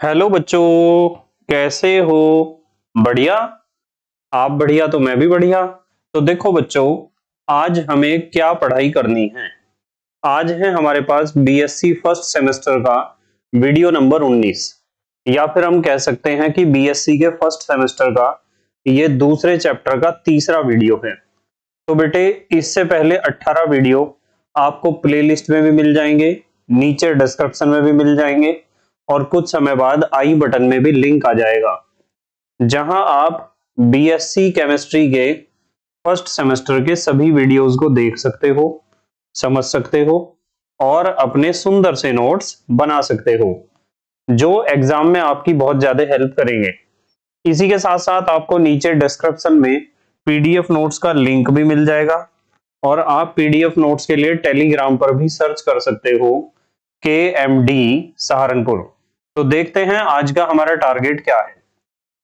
Hello बच्चों, कैसे हो? बढ़िया। आप बढ़िया तो मैं भी बढ़िया। तो देखो बच्चों, आज हमें क्या पढ़ाई करनी है। आज है हमारे पास बीएससी फर्स्ट सेमेस्टर का वीडियो नंबर 19, या फिर हम कह सकते हैं कि बीएससी के फर्स्ट सेमेस्टर का ये दूसरे चैप्टर का तीसरा वीडियो है। तो बेटे, इससे पहले 18 वीडियो आपको प्लेलिस्ट में भी मिल जाएंगे, नीचे डिस्क्रिप्शन में भी मिल जाएंगे, और कुछ समय बाद आई बटन में भी लिंक आ जाएगा, जहां आप बीएससी केमिस्ट्री के फर्स्ट सेमेस्टर के सभी वीडियोस को देख सकते हो, समझ सकते हो, और अपने सुंदर से नोट्स बना सकते हो, जो एग्जाम में आपकी बहुत ज्यादा हेल्प करेंगे। इसी के साथ साथ आपको नीचे डिस्क्रिप्शन में पीडीएफ नोट्स का लिंक भी मिल जाएगा, और आप पीडीएफ नोट्स के लिए टेलीग्राम पर भी सर्च कर सकते हो, KMD सहारनपुर। तो देखते हैं आज का हमारा टारगेट क्या है।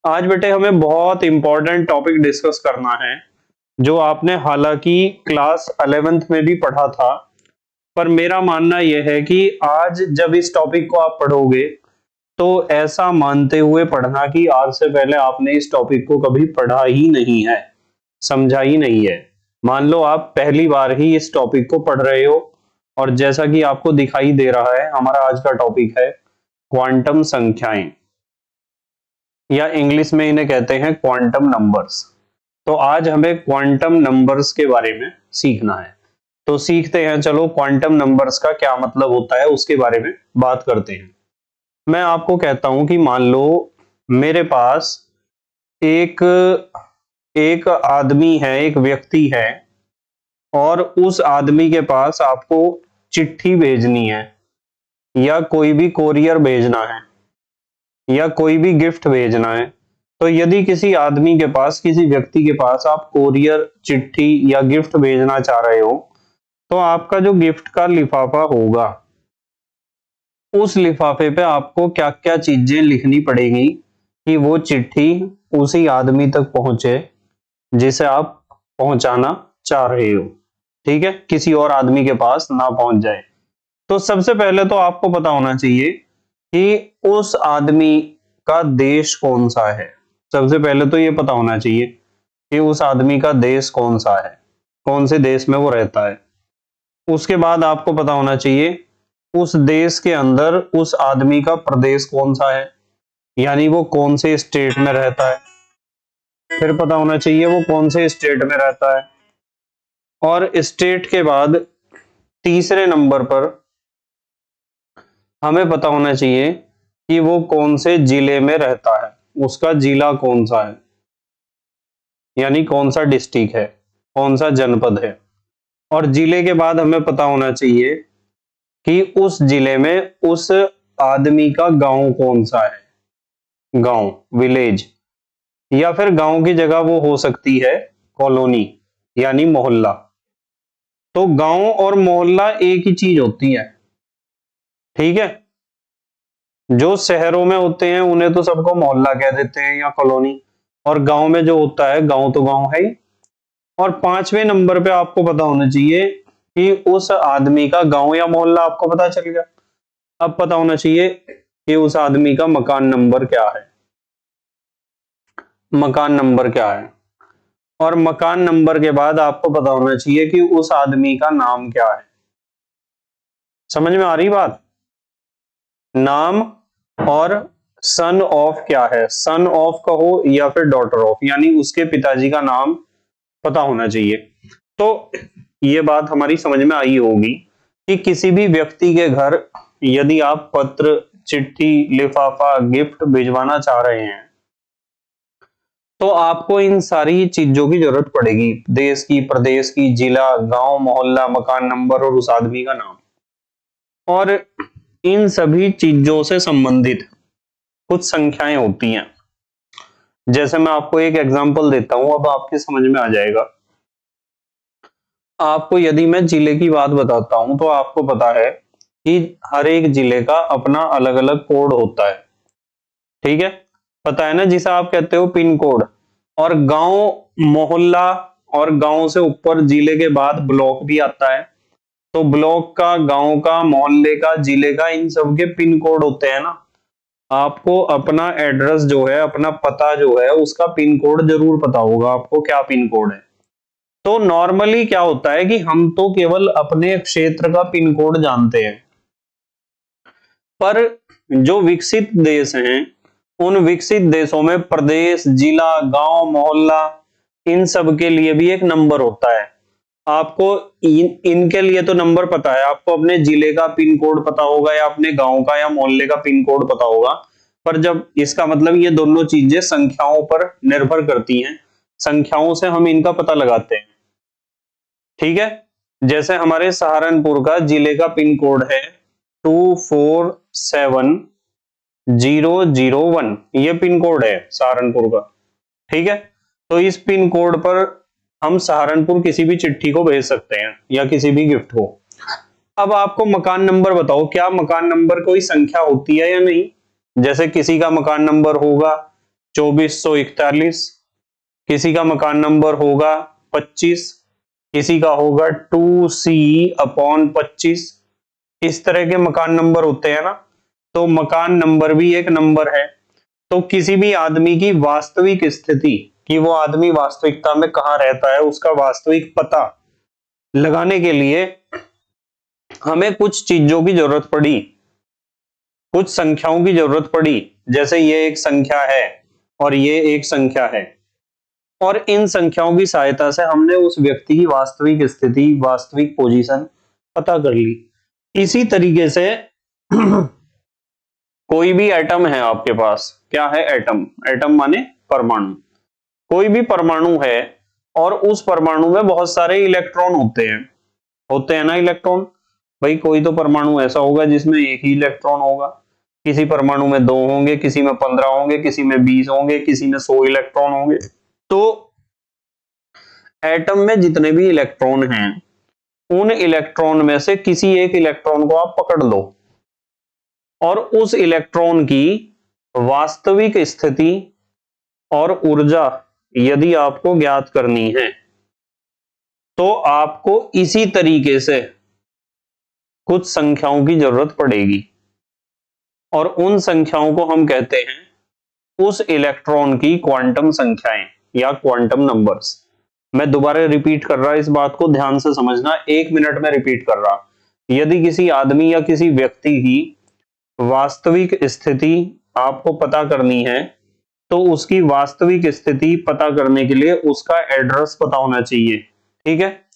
आज बेटे हमें बहुत इंपॉर्टेंट टॉपिक डिस्कस करना है, जो आपने हालांकि क्लास 11th में भी पढ़ा था, पर मेरा मानना यह है कि आज जब इस टॉपिक को आप पढ़ोगे तो ऐसा मानते हुए पढ़ना कि आज से पहले आपने इस टॉपिक को कभी पढ़ा ही नहीं है, समझा ही नहीं है। मान लो आप पहली बार ही इस टॉपिक को पढ़ रहे हो, और जैसा कि आपको दिखाई दे रहा है, हमारा आज का टॉपिक है क्वांटम संख्याएं, या इंग्लिश में इन्हें कहते हैं क्वांटम नंबर्स। तो आज हमें क्वांटम नंबर्स के बारे में सीखना है। तो सीखते हैं, चलो क्वांटम नंबर्स का क्या मतलब होता है उसके बारे में बात करते हैं। मैं आपको कहता हूं कि मान लो मेरे पास एक एक आदमी है, एक व्यक्ति है, और उस आदमी के पास आपको चिट्ठी भेजनी है, या कोई भी कोरियर भेजना है, या कोई भी गिफ्ट भेजना है। तो यदि किसी आदमी के पास, किसी व्यक्ति के पास आप कोरियर, चिट्ठी या गिफ्ट भेजना चाह रहे हो, तो आपका जो गिफ्ट का लिफाफा होगा, उस लिफाफे पे आपको क्या क्या चीजें लिखनी पड़ेगी कि वो चिट्ठी उसी आदमी तक पहुंचे जिसे आप पहुंचाना चाह रहे हो। ठीक है, किसी और आदमी के पास ना पहुंच जाए। तो सबसे पहले तो आपको पता होना चाहिए कि उस आदमी का देश कौन सा है। सबसे पहले तो ये पता होना चाहिए कि उस आदमी का देश कौन सा है, कौन से देश में वो रहता है। उसके बाद आपको पता होना चाहिए उस देश के अंदर उस आदमी का प्रदेश कौन सा है, यानी वो कौन से स्टेट में रहता है। फिर पता होना चाहिए वो कौन से स्टेट में रहता है, और स्टेट के बाद तीसरे नंबर पर हमें पता होना चाहिए कि वो कौन से जिले में रहता है, उसका जिला कौन सा है, यानी कौन सा डिस्ट्रिक्ट है, कौन सा जनपद है। और जिले के बाद हमें पता होना चाहिए कि उस जिले में उस आदमी का गांव कौन सा है, गांव, विलेज, या फिर गांव की जगह वो हो सकती है कॉलोनी, यानी मोहल्ला। तो गांव और मोहल्ला एक ही चीज होती है। ठीक है, जो शहरों में होते हैं उन्हें तो सबको मोहल्ला कह देते हैं या कॉलोनी, और गांव में जो होता है, गांव तो गांव है ही। और पांचवें नंबर पे आपको पता होना चाहिए कि उस आदमी का गांव या मोहल्ला आपको पता चल गया। अब पता होना चाहिए कि उस आदमी का मकान नंबर क्या है, मकान नंबर क्या है। और मकान नंबर के बाद आपको पता होना चाहिए कि उस आदमी का नाम क्या है। समझ में आ रही बात? नाम, और सन ऑफ क्या है, सन ऑफ कहो या फिर डॉटर ऑफ, यानी उसके पिताजी का नाम पता होना चाहिए। तो ये बात हमारी समझ में आई होगी कि किसी भी व्यक्ति के घर यदि आप पत्र, चिट्ठी, लिफाफा, गिफ्ट भिजवाना चाह रहे हैं, तो आपको इन सारी चीजों की जरूरत पड़ेगी, देश की, प्रदेश की, जिला, गांव, मोहल्ला, मकान नंबर और उस आदमी का नाम। और इन सभी चीजों से संबंधित कुछ संख्याएं होती हैं। जैसे मैं आपको एक एग्जांपल देता हूं, अब आपके समझ में आ जाएगा। आपको यदि मैं जिले की बात बताता हूं, तो आपको पता है कि हर एक जिले का अपना अलग अलग कोड होता है। ठीक है, पता है ना, जिसे आप कहते हो पिन कोड। और गांव, मोहल्ला, और गांव से ऊपर जिले के बाद ब्लॉक भी आता है। तो ब्लॉक का, गांव का, मोहल्ले का, जिले का, इन सब के पिन कोड होते हैं ना। आपको अपना एड्रेस जो है, अपना पता जो है, उसका पिन कोड जरूर पता होगा आपको, क्या पिन कोड है। तो नॉर्मली क्या होता है कि हम तो केवल अपने क्षेत्र का पिन कोड जानते हैं, पर जो विकसित देश हैं, उन विकसित देशों में प्रदेश, जिला, गांव, मोहल्ला, इन सब के लिए भी एक नंबर होता है। आपको इनके लिए तो नंबर पता है, आपको अपने जिले का पिन कोड पता होगा, या अपने गांव का या मोहल्ले का पिन कोड पता होगा, पर जब इसका मतलब ये दोनों चीजें संख्याओं पर निर्भर करती हैं, संख्याओं से हम इनका पता लगाते हैं। ठीक है, जैसे हमारे सहारनपुर का जिले का पिन कोड है 247001, ये पिन कोड है सहारनपुर का। ठीक है, तो इस पिन कोड पर हम सहारनपुर किसी भी चिट्ठी को भेज सकते हैं या किसी भी गिफ्ट को। अब आपको मकान नंबर बताओ, क्या मकान नंबर कोई संख्या होती है या नहीं? जैसे किसी का मकान नंबर होगा 2441, किसी का मकान नंबर होगा 25, किसी का होगा 2C/25, इस तरह के मकान नंबर होते हैं ना। तो मकान नंबर भी एक नंबर है। तो किसी भी आदमी की वास्तविक स्थिति, कि वो आदमी वास्तविकता में कहां रहता है, उसका वास्तविक पता लगाने के लिए हमें कुछ चीजों की जरूरत पड़ी, कुछ संख्याओं की जरूरत पड़ी। जैसे ये एक संख्या है और ये एक संख्या है, और इन संख्याओं की सहायता से हमने उस व्यक्ति की वास्तविक स्थिति, वास्तविक पोजीशन पता कर ली। इसी तरीके से कोई भी एटम है आपके पास, क्या है एटम? एटम माने परमाणु। कोई भी परमाणु है और उस परमाणु में बहुत सारे इलेक्ट्रॉन होते हैं ना इलेक्ट्रॉन। भाई कोई तो परमाणु ऐसा होगा जिसमें एक ही इलेक्ट्रॉन होगा, किसी परमाणु में 2 होंगे, किसी में 15 होंगे, किसी में 20 होंगे, किसी में 100 इलेक्ट्रॉन होंगे। तो एटम में जितने भी इलेक्ट्रॉन हैं, उन इलेक्ट्रॉन में से किसी एक इलेक्ट्रॉन को आप पकड़ लो और उस इलेक्ट्रॉन की वास्तविक स्थिति और ऊर्जा यदि आपको ज्ञात करनी है, तो आपको इसी तरीके से कुछ संख्याओं की जरूरत पड़ेगी, और उन संख्याओं को हम कहते हैं उस इलेक्ट्रॉन की क्वांटम संख्याएं या क्वांटम नंबर्स। मैं दोबारा रिपीट कर रहा, इस बात को ध्यान से समझना, 1 मिनट में रिपीट कर रहा। यदि किसी आदमी या किसी व्यक्ति की वास्तविक स्थिति आपको पता करनी है, तो उसकी वास्तविक स्थिति पता करने के लिए उसका एड्रेस पता होना चाहिए। ठीक है,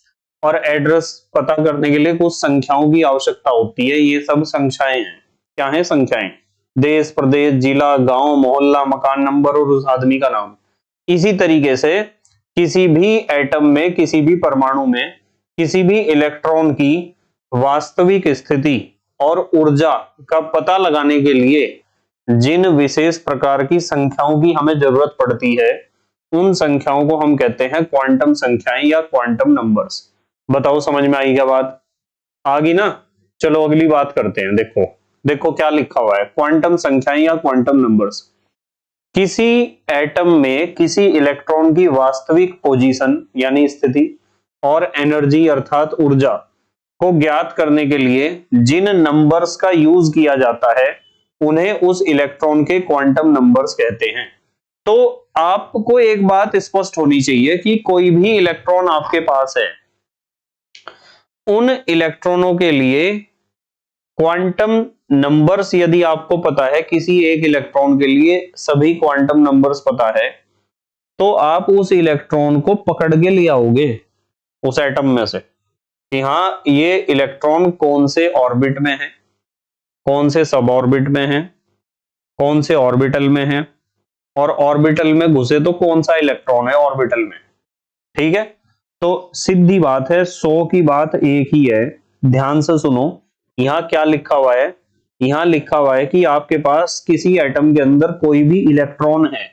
और एड्रेस पता करने के लिए कुछ संख्याओं की आवश्यकता होती है। ये सब संख्याएं हैं। क्या है संख्याएं? देश, प्रदेश, जिला, गांव, मोहल्ला, मकान नंबर और उस आदमी का नाम। इसी तरीके से किसी भी एटम में, किसी भी परमाणु में, किसी भी इलेक्ट्रॉन की वास्तविक स्थिति और ऊर्जा का पता लगाने के लिए जिन विशेष प्रकार की संख्याओं की हमें जरूरत पड़ती है, उन संख्याओं को हम कहते हैं क्वांटम संख्याएं या क्वांटम नंबर्स। बताओ समझ में आई क्या बात? आ गई ना? चलो अगली बात करते हैं। देखो देखो क्या लिखा हुआ है, क्वांटम संख्याएं या क्वांटम नंबर्स। किसी एटम में किसी इलेक्ट्रॉन की वास्तविक पोजीशन यानी स्थिति और एनर्जी अर्थात ऊर्जा को ज्ञात करने के लिए जिन नंबर्स का यूज किया जाता है, उन्हें उस इलेक्ट्रॉन के क्वांटम नंबर्स कहते हैं। तो आपको एक बात स्पष्ट होनी चाहिए कि कोई भी इलेक्ट्रॉन आपके पास है, उन इलेक्ट्रॉनों के लिए क्वांटम नंबर्स यदि आपको पता है, किसी एक इलेक्ट्रॉन के लिए सभी क्वांटम नंबर्स पता है, तो आप उस इलेक्ट्रॉन को पकड़ के ले आओगे उस एटम में से कि हाँ ये इलेक्ट्रॉन कौन से ऑर्बिट में है, कौन से सब ऑर्बिट में है, कौन से ऑर्बिटल में है, और ऑर्बिटल में घुसे तो कौन सा इलेक्ट्रॉन है ऑर्बिटल में। ठीक है, तो सीधी बात है, 100 की बात एक ही है। ध्यान से सुनो, यहां क्या लिखा हुआ है? यहां लिखा हुआ है कि आपके पास किसी एटम के अंदर कोई भी इलेक्ट्रॉन है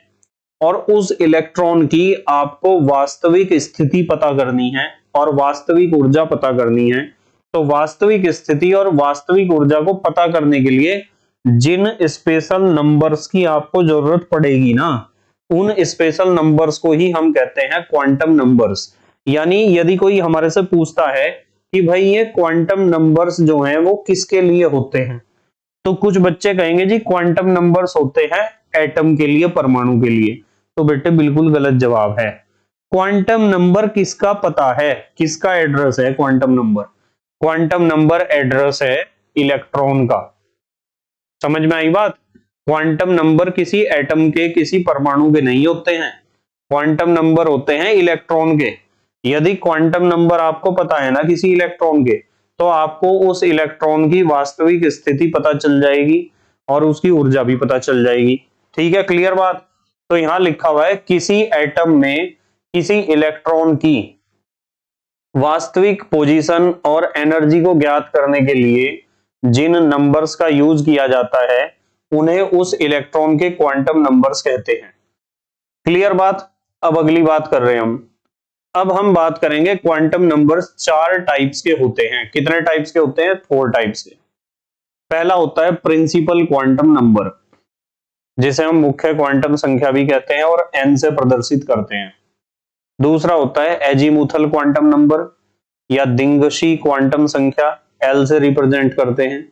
और उस इलेक्ट्रॉन की आपको वास्तविक स्थिति पता करनी है और वास्तविक ऊर्जा पता करनी है। तो वास्तविक स्थिति और वास्तविक ऊर्जा को पता करने के लिए जिन स्पेशल नंबर्स की आपको जरूरत पड़ेगी ना, उन स्पेशल नंबर्स को ही हम कहते हैं क्वांटम नंबर्स। यानी यदि कोई हमारे से पूछता है कि भाई ये क्वांटम नंबर्स जो हैं वो किसके लिए होते हैं, तो कुछ बच्चे कहेंगे जी क्वांटम नंबर्स होते हैं एटम के लिए, परमाणु के लिए। तो बेटे बिल्कुल गलत जवाब है। क्वांटम नंबर किसका पता है, किसका एड्रेस है quantum number? Quantum number address है इलेक्ट्रॉन का। समझ में आई बात? क्वांटम नंबर किसी एटम के, किसी परमाणु के नहीं होते हैं। क्वांटम नंबर होते हैं इलेक्ट्रॉन के। यदि क्वांटम नंबर आपको पता है ना किसी इलेक्ट्रॉन के, तो आपको उस इलेक्ट्रॉन की वास्तविक स्थिति पता चल जाएगी और उसकी ऊर्जा भी पता चल जाएगी। ठीक है, क्लियर बात? तो यहां लिखा हुआ है किसी एटम में किसी इलेक्ट्रॉन की वास्तविक पोजीशन और एनर्जी को ज्ञात करने के लिए जिन नंबर्स का यूज किया जाता है उन्हें उस इलेक्ट्रॉन के क्वांटम नंबर्स कहते हैं। क्लियर बात? अब अगली बात कर रहे हैं हम। अब हम बात करेंगे क्वांटम नंबर्स 4 टाइप्स के होते हैं। कितने टाइप्स के होते हैं? 4 टाइप्स के। पहला होता है प्रिंसिपल क्वांटम नंबर, जिसे हम मुख्य क्वांटम संख्या भी कहते हैं और n से प्रदर्शित करते हैं। दूसरा होता है एजीमुथल क्वांटम नंबर या दिंगशी क्वांटम संख्या, L से रिप्रेजेंट करते हैं।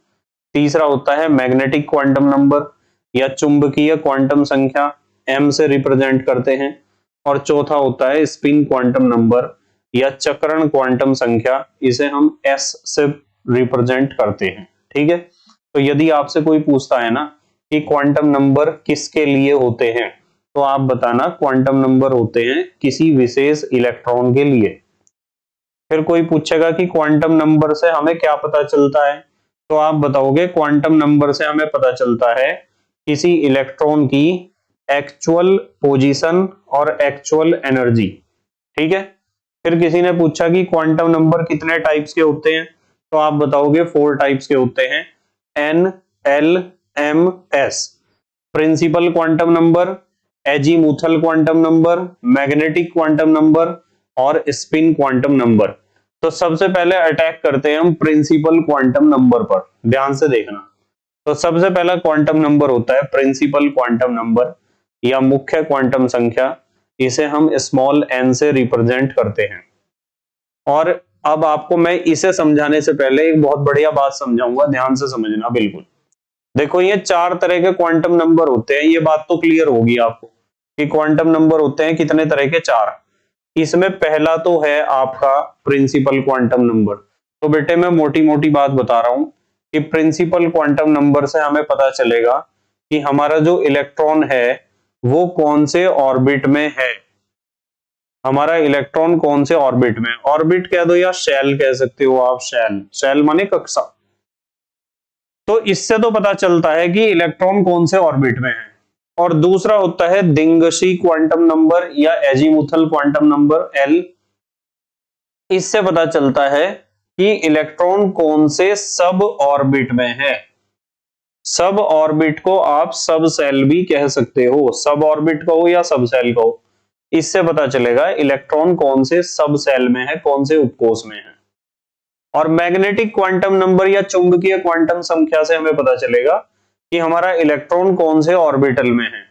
तीसरा होता है मैग्नेटिक क्वांटम नंबर या चुंबकीय क्वांटम संख्या, M से रिप्रेजेंट करते हैं। और चौथा होता है स्पिन क्वांटम नंबर या चक्रण क्वांटम संख्या, इसे हम S से रिप्रेजेंट करते हैं। ठीक है, तो यदि आपसे कोई पूछता है ना कि क्वांटम नंबर किसके लिए होते हैं, तो आप बताना क्वांटम नंबर होते हैं किसी विशेष इलेक्ट्रॉन के लिए। फिर कोई पूछेगा कि क्वांटम नंबर से हमें क्या पता चलता है, तो आप बताओगे क्वांटम नंबर से हमें पता चलता है किसी इलेक्ट्रॉन की एक्चुअल पोजीशन और एक्चुअल एनर्जी। ठीक है, फिर किसी ने पूछा कि क्वांटम नंबर कितने टाइप्स के होते हैं, तो आप बताओगे 4 टाइप्स के होते हैं, N, L, M, S। Principal quantum number, azimuthal quantum number, magnetic quantum number और स्पिन क्वांटम नंबर। तो सबसे पहले अटैक करते हैं हम प्रिंसिपल क्वांटम नंबर पर, ध्यान से देखना। तो सबसे पहला क्वांटम नंबर होता है प्रिंसिपल क्वांटम नंबर या मुख्य क्वांटम संख्या, इसे हम स्मॉल n से रिप्रेजेंट करते हैं। और अब आपको मैं इसे समझाने से पहले एक बहुत बढ़िया बात समझाऊंगा, ध्यान से समझना बिल्कुल। देखो ये 4 तरह के क्वांटम नंबर होते हैं, ये बात तो क्लियर होगी आपको कि क्वांटम नंबर होते हैं कितने तरह के? 4। इसमें पहला तो है आपका प्रिंसिपल क्वांटम नंबर। तो बेटे मैं मोटी मोटी बात बता रहा हूं कि प्रिंसिपल क्वांटम नंबर से हमें पता चलेगा कि हमारा जो इलेक्ट्रॉन है वो कौन से ऑर्बिट में है। हमारा इलेक्ट्रॉन कौन से ऑर्बिट में? ऑर्बिट कह दो या शेल कह सकते हो आप, शेल, शेल माने कक्षा। तो इससे तो पता चलता है कि इलेक्ट्रॉन कौन से ऑर्बिट में है। और दूसरा होता है दिंगशी क्वांटम नंबर या एजीमुथल क्वांटम नंबर, L। इससे पता चलता है कि इलेक्ट्रॉन कौन से सब ऑर्बिट में है। सब ऑर्बिट को आप सब सेल भी कह सकते हो, सब ऑर्बिट कहो या सब सेल कहो, इससे पता चलेगा इलेक्ट्रॉन कौन से सब सेल में है, कौन से उपकोष में है। और मैग्नेटिक क्वांटम नंबर या चुंबकीय क्वांटम संख्या से हमें पता चलेगा कि हमारा इलेक्ट्रॉन कौन से ऑर्बिटल में है।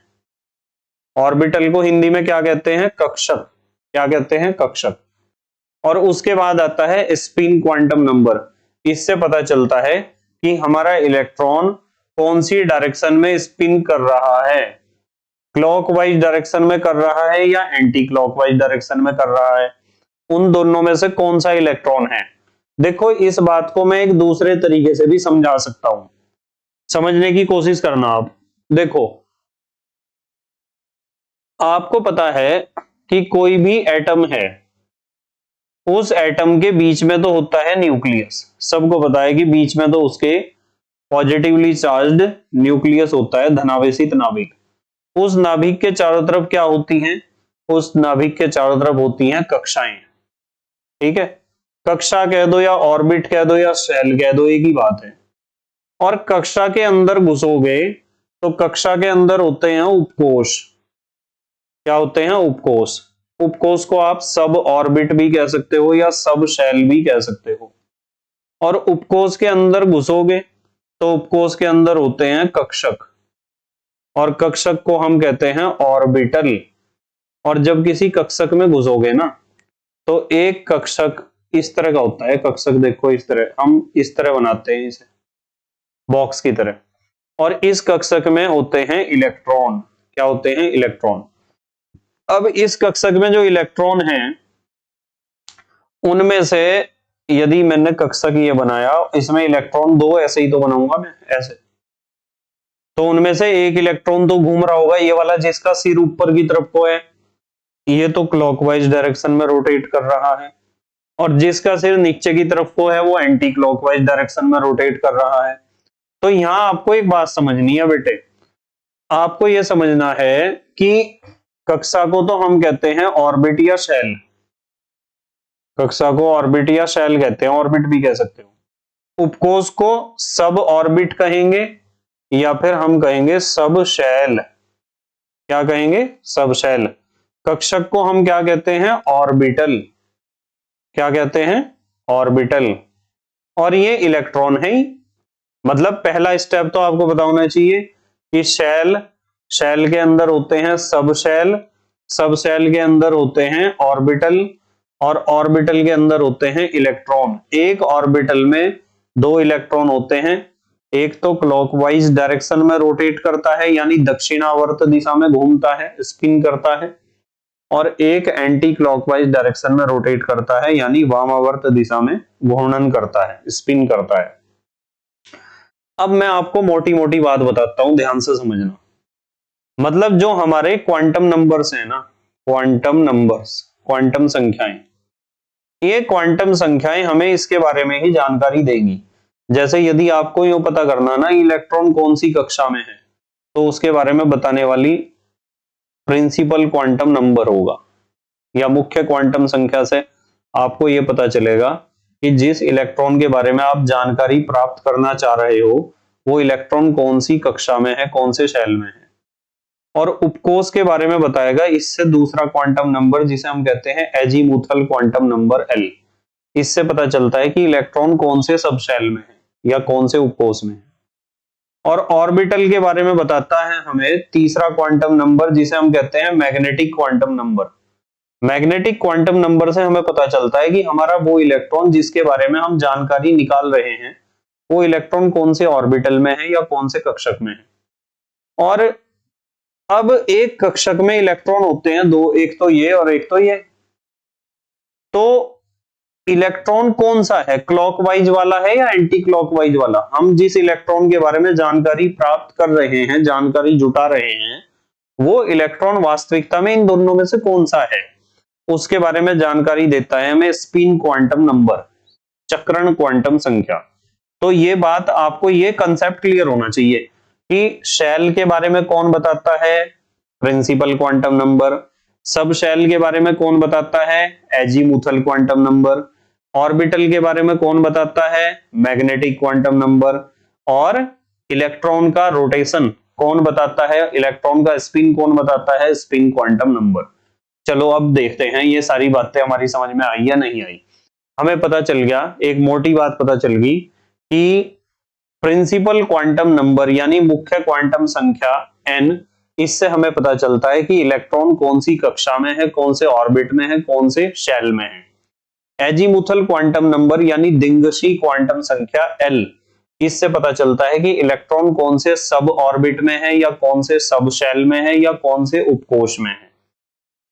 ऑर्बिटल को हिंदी में क्या कहते हैं? कक्षक। क्या कहते हैं? कक्षक। और उसके बाद आता है स्पिन क्वांटम नंबर। इससे पता चलता है कि हमारा इलेक्ट्रॉन कौन सी डायरेक्शन में स्पिन कर रहा है, क्लॉकवाइज डायरेक्शन में कर रहा है या एंटी क्लॉकवाइज डायरेक्शन में कर रहा है, उन दोनों में से कौन सा इलेक्ट्रॉन है। देखो इस बात को मैं एक दूसरे तरीके से भी समझा सकता हूं, समझने की कोशिश करना आप। देखो आपको पता है कि कोई भी एटम है, उस एटम के बीच में तो होता है न्यूक्लियस। सबको पता है कि बीच में तो उसके पॉजिटिवली चार्ज्ड न्यूक्लियस होता है, धनावेशित नाभिक। उस नाभिक के चारों तरफ क्या होती हैं? उस नाभिक के चारों तरफ होती हैं कक्षाएं। ठीक है, कक्षा कह दो या ऑर्बिट कह दो या शेल कह दो, एक ही बात है। और कक्षा के अंदर घुसोगे तो कक्षा के अंदर होते हैं उपकोष। क्या होते हैं? उपकोष। उपकोष को आप सब ऑर्बिट भी कह सकते हो या सब शेल भी कह सकते हो। और उपकोष के अंदर घुसोगे तो उपकोष के अंदर होते हैं कक्षक, और कक्षक को हम कहते हैं ऑर्बिटल। और जब किसी कक्षक में घुसोगे ना तो एक कक्षक इस तरह का होता है। कक्षक देखो इस तरह, हम इस तरह बनाते हैं इसे, बॉक्स की तरह। और इस कक्षक में होते हैं इलेक्ट्रॉन। क्या होते हैं? इलेक्ट्रॉन। अब इस कक्षक में जो इलेक्ट्रॉन हैं उनमें से यदि मैंने कक्षक ये बनाया, इसमें इलेक्ट्रॉन दो ऐसे ही तो बनाऊंगा मैं, ऐसे, तो उनमें से एक इलेक्ट्रॉन तो घूम रहा होगा, ये वाला जिसका सिर ऊपर की तरफ को है, ये तो क्लॉकवाइज डायरेक्शन में रोटेट कर रहा है, और जिसका सिर नीचे की तरफ को है वो एंटी क्लॉकवाइज डायरेक्शन में रोटेट कर रहा है। तो यहां आपको एक बात समझनी है बेटे, आपको यह समझना है कि कक्षा को तो हम कहते हैं ऑर्बिट या शेल, कक्षा को ऑर्बिट या शेल कहते हैं, ऑर्बिट भी कह सकते हो। उपकोष को सब ऑर्बिट कहेंगे या फिर हम कहेंगे सब शेल। क्या कहेंगे? सब शेल। कक्षक को हम क्या कहते हैं? ऑर्बिटल। क्या कहते हैं? ऑर्बिटल। और ये इलेक्ट्रॉन है ही। मतलब पहला स्टेप तो आपको पता होना चाहिए कि शेल, शेल के अंदर होते हैं सब शेल, सब शेल के अंदर होते हैं ऑर्बिटल, और ऑर्बिटल के अंदर होते हैं इलेक्ट्रॉन। एक ऑर्बिटल में दो इलेक्ट्रॉन होते हैं, एक तो क्लॉकवाइज डायरेक्शन में रोटेट करता है यानी दक्षिणावर्त दिशा में घूमता है, स्पिन करता है, और एक एंटी क्लॉकवाइज डायरेक्शन में रोटेट करता है यानी वामावर्त दिशा में घूर्णन करता है, स्पिन करता है। अब मैं आपको मोटी मोटी बात बताता हूं, ध्यान से समझना। मतलब जो हमारे क्वांटम नंबर्स हैं ना, क्वांटम नंबर्स, क्वांटम संख्याएं, ये क्वांटम संख्याएं हमें इसके बारे में ही जानकारी देगी। जैसे यदि आपको यूं पता करना ना इलेक्ट्रॉन कौन सी कक्षा में है, तो उसके बारे में बताने वाली प्रिंसिपल क्वांटम नंबर होगा, या मुख्य क्वांटम संख्या से आपको यह पता चलेगा कि जिस इलेक्ट्रॉन के बारे में आप जानकारी प्राप्त करना चाह रहे हो वो इलेक्ट्रॉन कौन सी कक्षा में है, कौन से शेल में है। और उपकोष के बारे में बताएगा इससे दूसरा क्वांटम नंबर जिसे हम कहते हैं एजीमुथल क्वांटम नंबर एल। इससे पता चलता है कि इलेक्ट्रॉन कौन से सब शेल में है या कौन से उपकोष में है। और ऑर्बिटल के बारे में बताता है हमें तीसरा क्वांटम नंबर जिसे हम कहते हैं magnetic quantum number. Magnetic quantum number से हमें पता चलता है कि हमारा वो इलेक्ट्रॉन जिसके बारे में हम जानकारी निकाल रहे हैं वो इलेक्ट्रॉन कौन से ऑर्बिटल में है या कौन से कक्षक में है। और अब एक कक्षक में इलेक्ट्रॉन होते हैं दो, एक तो ये और एक तो ये। तो इलेक्ट्रॉन कौन सा है, क्लॉकवाइज वाला है या एंटी क्लॉकवाइज वाला? हम जिस इलेक्ट्रॉन के बारे में जानकारी प्राप्त कर रहे हैं, जानकारी जुटा रहे हैं, वो इलेक्ट्रॉन वास्तविकता में इन दोनों में से कौन सा है उसके बारे में जानकारी देता है हमें स्पिन क्वांटम नंबर, चक्रण क्वांटम संख्या। तो ये बात आपको, ये कंसेप्ट क्लियर होना चाहिए कि शेल के बारे में कौन बताता है? Principal quantum number. Subshell के बारे में कौन बताता है? Azimuthal quantum number. ऑर्बिटल के बारे में कौन बताता है? Magnetic quantum number. और इलेक्ट्रॉन का रोटेशन कौन बताता है? इलेक्ट्रॉन का स्पिन कौन बताता है? Spin quantum number. चलो अब देखते हैं ये सारी बातें हमारी समझ में आई या नहीं आई। हमें पता चल गया, एक मोटी बात पता चल गई कि प्रिंसिपल क्वांटम नंबर यानी मुख्य क्वांटम संख्या n, इससे हमें पता चलता है कि इलेक्ट्रॉन कौन सी कक्षा में है, कौन से ऑर्बिट में है, कौन से शेल में है। एजीमुथल क्वांटम नंबर यानी दिंगशी क्वांटम संख्या l, इससे पता चलता है कि इलेक्ट्रॉन कौन से सब ऑर्बिट में है या कौन से सब शेल में है या कौन से उपकोष में है।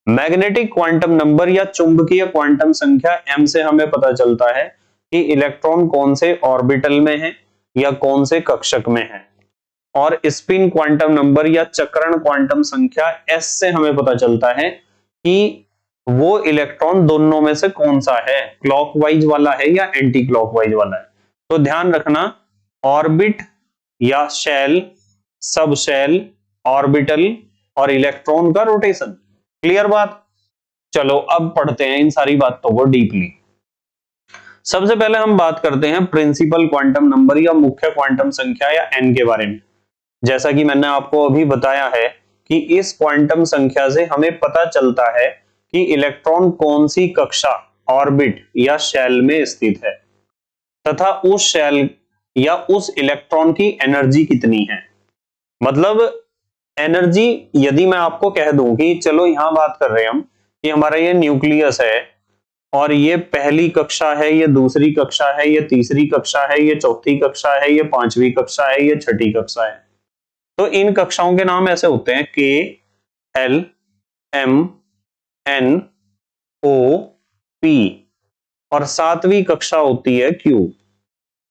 मैग्नेटिक क्वांटम नंबर या चुंबकीय क्वांटम संख्या m से हमें पता चलता है कि इलेक्ट्रॉन कौन से ऑर्बिटल में है या कौन से कक्षक में है। और स्पिन क्वांटम नंबर या चक्रण क्वांटम संख्या s से हमें पता चलता है कि वो इलेक्ट्रॉन दोनों में से कौन सा है, क्लॉकवाइज वाला है या एंटी क्लॉकवाइज वाला है। तो ध्यान रखना, ऑर्बिट या शेल, सब शेल, ऑर्बिटल और इलेक्ट्रॉन का रोटेशन। क्लियर बात? चलो अब पढ़ते हैं इन सारी बातों को डीपली। सबसे पहले हम बात करते हैं प्रिंसिपल क्वांटम नंबर या मुख्य क्वांटम संख्या या n के बारे में। जैसा कि मैंने आपको अभी बताया है कि इस क्वांटम संख्या से हमें पता चलता है कि इलेक्ट्रॉन कौन सी कक्षा, ऑर्बिट या शेल में स्थित है तथा उस शेल या उस इलेक्ट्रॉन की एनर्जी कितनी है। मतलब एनर्जी, यदि मैं आपको कह दूं कि चलो यहां बात कर रहे हैं हम कि हमारा ये न्यूक्लियस है और ये पहली कक्षा है, ये दूसरी कक्षा है, ये तीसरी कक्षा है, ये चौथी कक्षा है, ये पांचवी कक्षा है, ये छठी कक्षा है। तो इन कक्षाओं के नाम ऐसे होते हैं K, L, M, N, O, P, और 7वीं कक्षा होती है Q।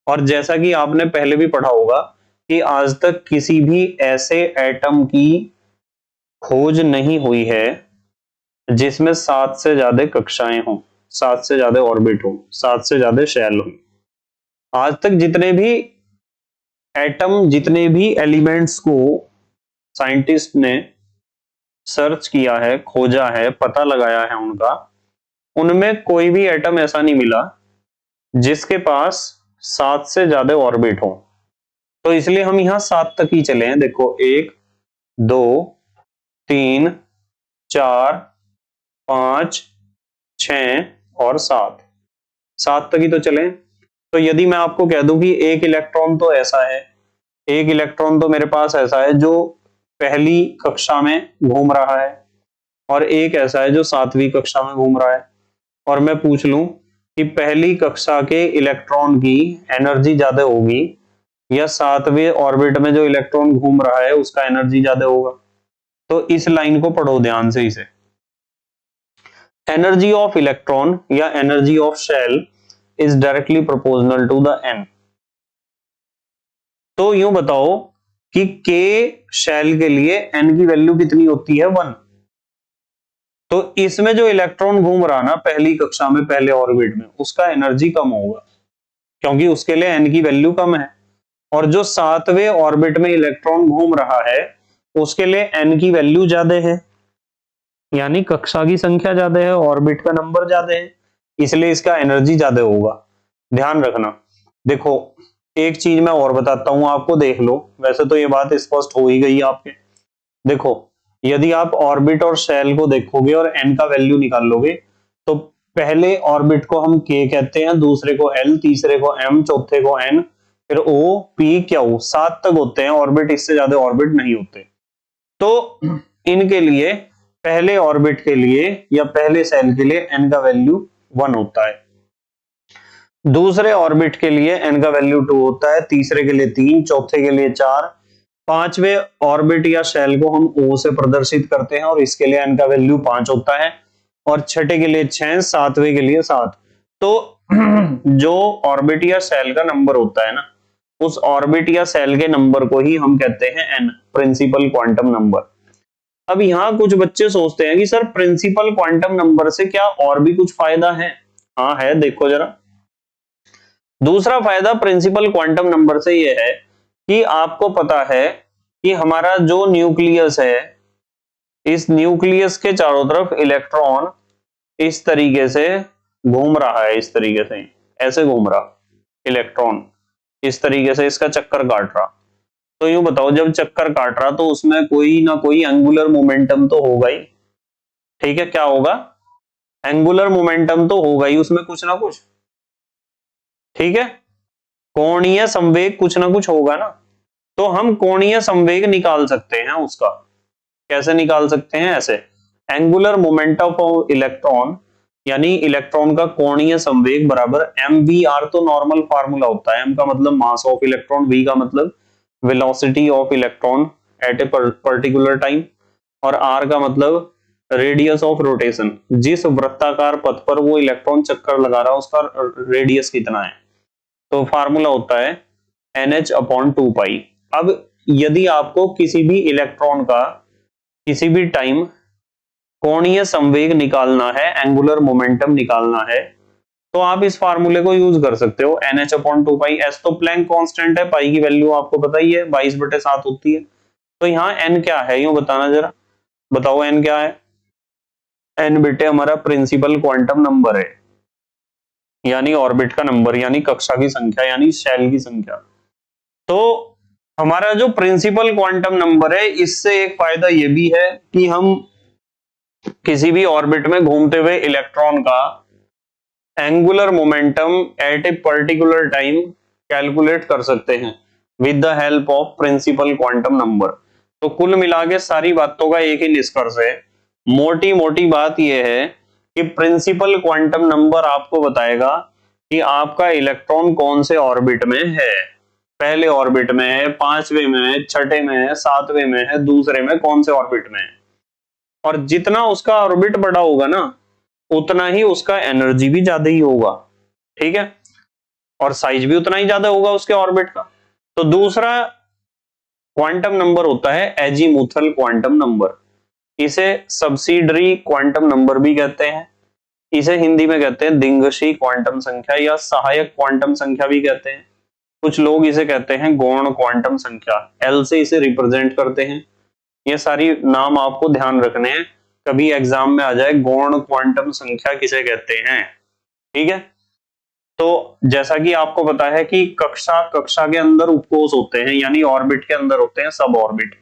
और जैसा कि आपने पहले भी पढ़ा होगा कि आज तक किसी भी ऐसे एटम की खोज नहीं हुई है जिसमें 7 से ज्यादा कक्षाएं हों, 7 से ज्यादा ऑर्बिट हो, 7 से ज्यादा शेल हो। आज तक जितने भी एटम, जितने भी एलिमेंट्स को साइंटिस्ट ने सर्च किया है, खोजा है, पता लगाया है उनका, उनमें कोई भी एटम ऐसा नहीं मिला जिसके पास 7 से ज्यादा ऑर्बिट हो। तो इसलिए हम यहां 7 तक ही चले हैं। देखो 1, 2, 3, 4, 5, 6 और 7, 7 तक ही तो चले। तो यदि मैं आपको कह दूं कि एक इलेक्ट्रॉन तो ऐसा है, एक इलेक्ट्रॉन तो मेरे पास ऐसा है जो पहली कक्षा में घूम रहा है, और एक ऐसा है जो 7वीं कक्षा में घूम रहा है, और मैं पूछ लूं कि पहली कक्षा के इलेक्ट्रॉन की एनर्जी ज्यादा होगी या 7वें ऑर्बिट में जो इलेक्ट्रॉन घूम रहा है उसका एनर्जी ज्यादा होगा? तो इस लाइन को पढ़ो ध्यान से इसे। एनर्जी ऑफ इलेक्ट्रॉन या energy of shell is directly proportional to the N. तो यूं बताओ कि के शेल के लिए एन की वैल्यू कितनी होती है? 1। तो इसमें जो इलेक्ट्रॉन घूम रहा ना पहली कक्षा में, पहले ऑर्बिट में, उसका एनर्जी कम होगा क्योंकि उसके लिए एन की वैल्यू कम है। और जो 7वें ऑर्बिट में इलेक्ट्रॉन घूम रहा है उसके लिए एन की वैल्यू ज्यादा है, यानी कक्षा की संख्या ज्यादा है, ऑर्बिट का नंबर ज्यादा है, इसलिए इसका एनर्जी ज्यादा होगा। ध्यान रखना। देखो एक चीज मैं और बताता हूं आपको, देख लो, वैसे तो ये बात स्पष्ट हो ही गई आपके। देखो यदि आप ऑर्बिट और शेल को देखोगे और एन का वैल्यू निकाल लोगे, तो पहले ऑर्बिट को हम के कहते हैं, दूसरे को एल, तीसरे को एम, चौथे को एन, फिर ओ, पी, क्यू, 7 तक होते हैं ऑर्बिट, इससे ज्यादा ऑर्बिट नहीं होते। तो इनके लिए पहले ऑर्बिट के लिए या पहले शेल के लिए एन का वैल्यू 1 होता है, दूसरे ऑर्बिट के लिए एन का वैल्यू 2 होता है, तीसरे के लिए 3, चौथे के लिए 4, 5वें ऑर्बिट या शेल को हम O से प्रदर्शित करते हैं और इसके लिए एन का वैल्यू 5 होता है, और छठे के लिए 6, 7वें के लिए 7। तो जो ऑर्बिट या शेल का नंबर होता है ना, उस ऑर्बिट या शेल के नंबर को ही हम कहते हैं एन, प्रिंसिपल क्वांटम नंबर। अब यहां कुछ बच्चे सोचते हैं कि सर प्रिंसिपल क्वांटम नंबर से क्या और भी कुछ फायदा है? हाँ है, देखो जरा। दूसरा फायदा प्रिंसिपल क्वांटम नंबर से यह है कि आपको पता है कि हमारा जो न्यूक्लियस है, इस न्यूक्लियस के चारों तरफ इलेक्ट्रॉन इस तरीके से घूम रहा है, इस तरीके से ऐसे घूम रहा इलेक्ट्रॉन, इस तरीके से इसका चक्कर काट रहा। तो यूं बताओ जब चक्कर काट रहा तो उसमें कोई ना कोई एंगुलर मोमेंटम तो होगा ही। ठीक है, क्या होगा? एंगुलर मोमेंटम तो होगा ही उसमें, कुछ ना कुछ। ठीक है, कोणीय संवेग कुछ ना कुछ होगा ना। तो हम कोणीय संवेग निकाल सकते हैं उसका। कैसे निकाल सकते हैं? ऐसे, एंगुलर मोमेंटम ऑफ इलेक्ट्रॉन यानी इलेक्ट्रॉन का कोणीय संवेग बराबर mvr। तो नॉर्मल फार्मूला होता है, m का मतलब मास ऑफ इलेक्ट्रॉन, v का मतलब velocity of electron at a particular time, और r का मतलब रेडियस ऑफ रोटेशन, जिस वृत्ताकार पथ पर वो इलेक्ट्रॉन चक्कर लगा रहा है उसका रेडियस कितना है। तो फार्मूला होता है NH/2π। अब यदि आपको किसी भी इलेक्ट्रॉन का किसी भी टाइम कोणीय संवेग निकालना है, एंगुलर मोमेंटम निकालना है, तो आप इस फार्मूले को यूज कर सकते हो, NH/2π। S तो प्लैंक कांस्टेंट है, पाई की वैल्यू आपको पता ही है, 22/7 होती है। तो यहाँ n क्या है यूं बताना जरा, बताओ n क्या है? n बेटे हमारा प्रिंसिपल क्वांटम नंबर है, यानी ऑर्बिट का नंबर, यानी कक्षा की संख्या, यानी शेल की संख्या। तो हमारा जो प्रिंसिपल क्वांटम नंबर है, इससे एक फायदा यह भी है कि हम किसी भी ऑर्बिट में घूमते हुए इलेक्ट्रॉन का angular momentum at a particular time calculate कर सकते हैं with the help of principal quantum number. तो कुल मिला के सारी बातों का एक ही निष्कर्ष है, मोटी मोटी बात यह है कि प्रिंसिपल क्वांटम नंबर आपको बताएगा कि आपका इलेक्ट्रॉन कौन से ऑर्बिट में है। पहले ऑर्बिट में है, पांचवें में है, छठे में है, सातवें में है, दूसरे में, कौन से ऑर्बिट में है। और जितना उसका ऑर्बिट बड़ा होगा ना, उतना ही उसका एनर्जी भी ज्यादा ही होगा, ठीक है, और साइज भी उतना ही ज्यादा होगा उसके ऑर्बिट का। तो दूसरा क्वांटम नंबर होता है एजीमुथल क्वांटम नंबर। इसे सब्सिडरी क्वांटम नंबर भी कहते हैं। इसे हिंदी में कहते हैं दिंगशी क्वांटम संख्या या सहायक क्वांटम संख्या भी कहते हैं। कुछ लोग इसे कहते हैं गौण क्वांटम संख्या, एल से इसे रिप्रेजेंट करते हैं। ये सारी नाम आपको ध्यान रखने हैं, कभी एग्जाम में आ जाए गौण क्वांटम संख्या किसे कहते हैं, ठीक है। तो जैसा कि आपको पता है कि कक्षा कक्षा के अंदर उपकोष होते हैं, यानी ऑर्बिट के अंदर होते हैं सब ऑर्बिट,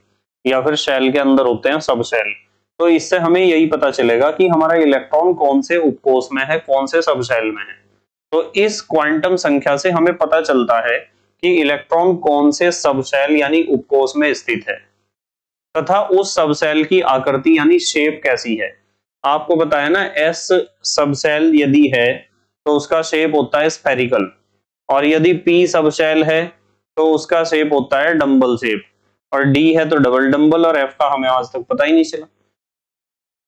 या फिर शेल के अंदर होते हैं सब शेल। तो इससे हमें यही पता चलेगा कि हमारा इलेक्ट्रॉन कौन से उपकोष में है, कौन से सब शेल में है। तो इस क्वांटम संख्या से हमें पता चलता है कि इलेक्ट्रॉन कौन से सब शेल यानी उपकोष में स्थित है, तथा उस सब शेल की आकृति यानी शेप कैसी है। आपको पता है ना, एस सब शेल यदि है तो उसका शेप होता है स्फेरिकल, और यदि पी सब शेल है तो उसका शेप होता है डंबल शेप, और डी है तो डबल डंबल, और एफ का हमें आज तक पता ही नहीं चला।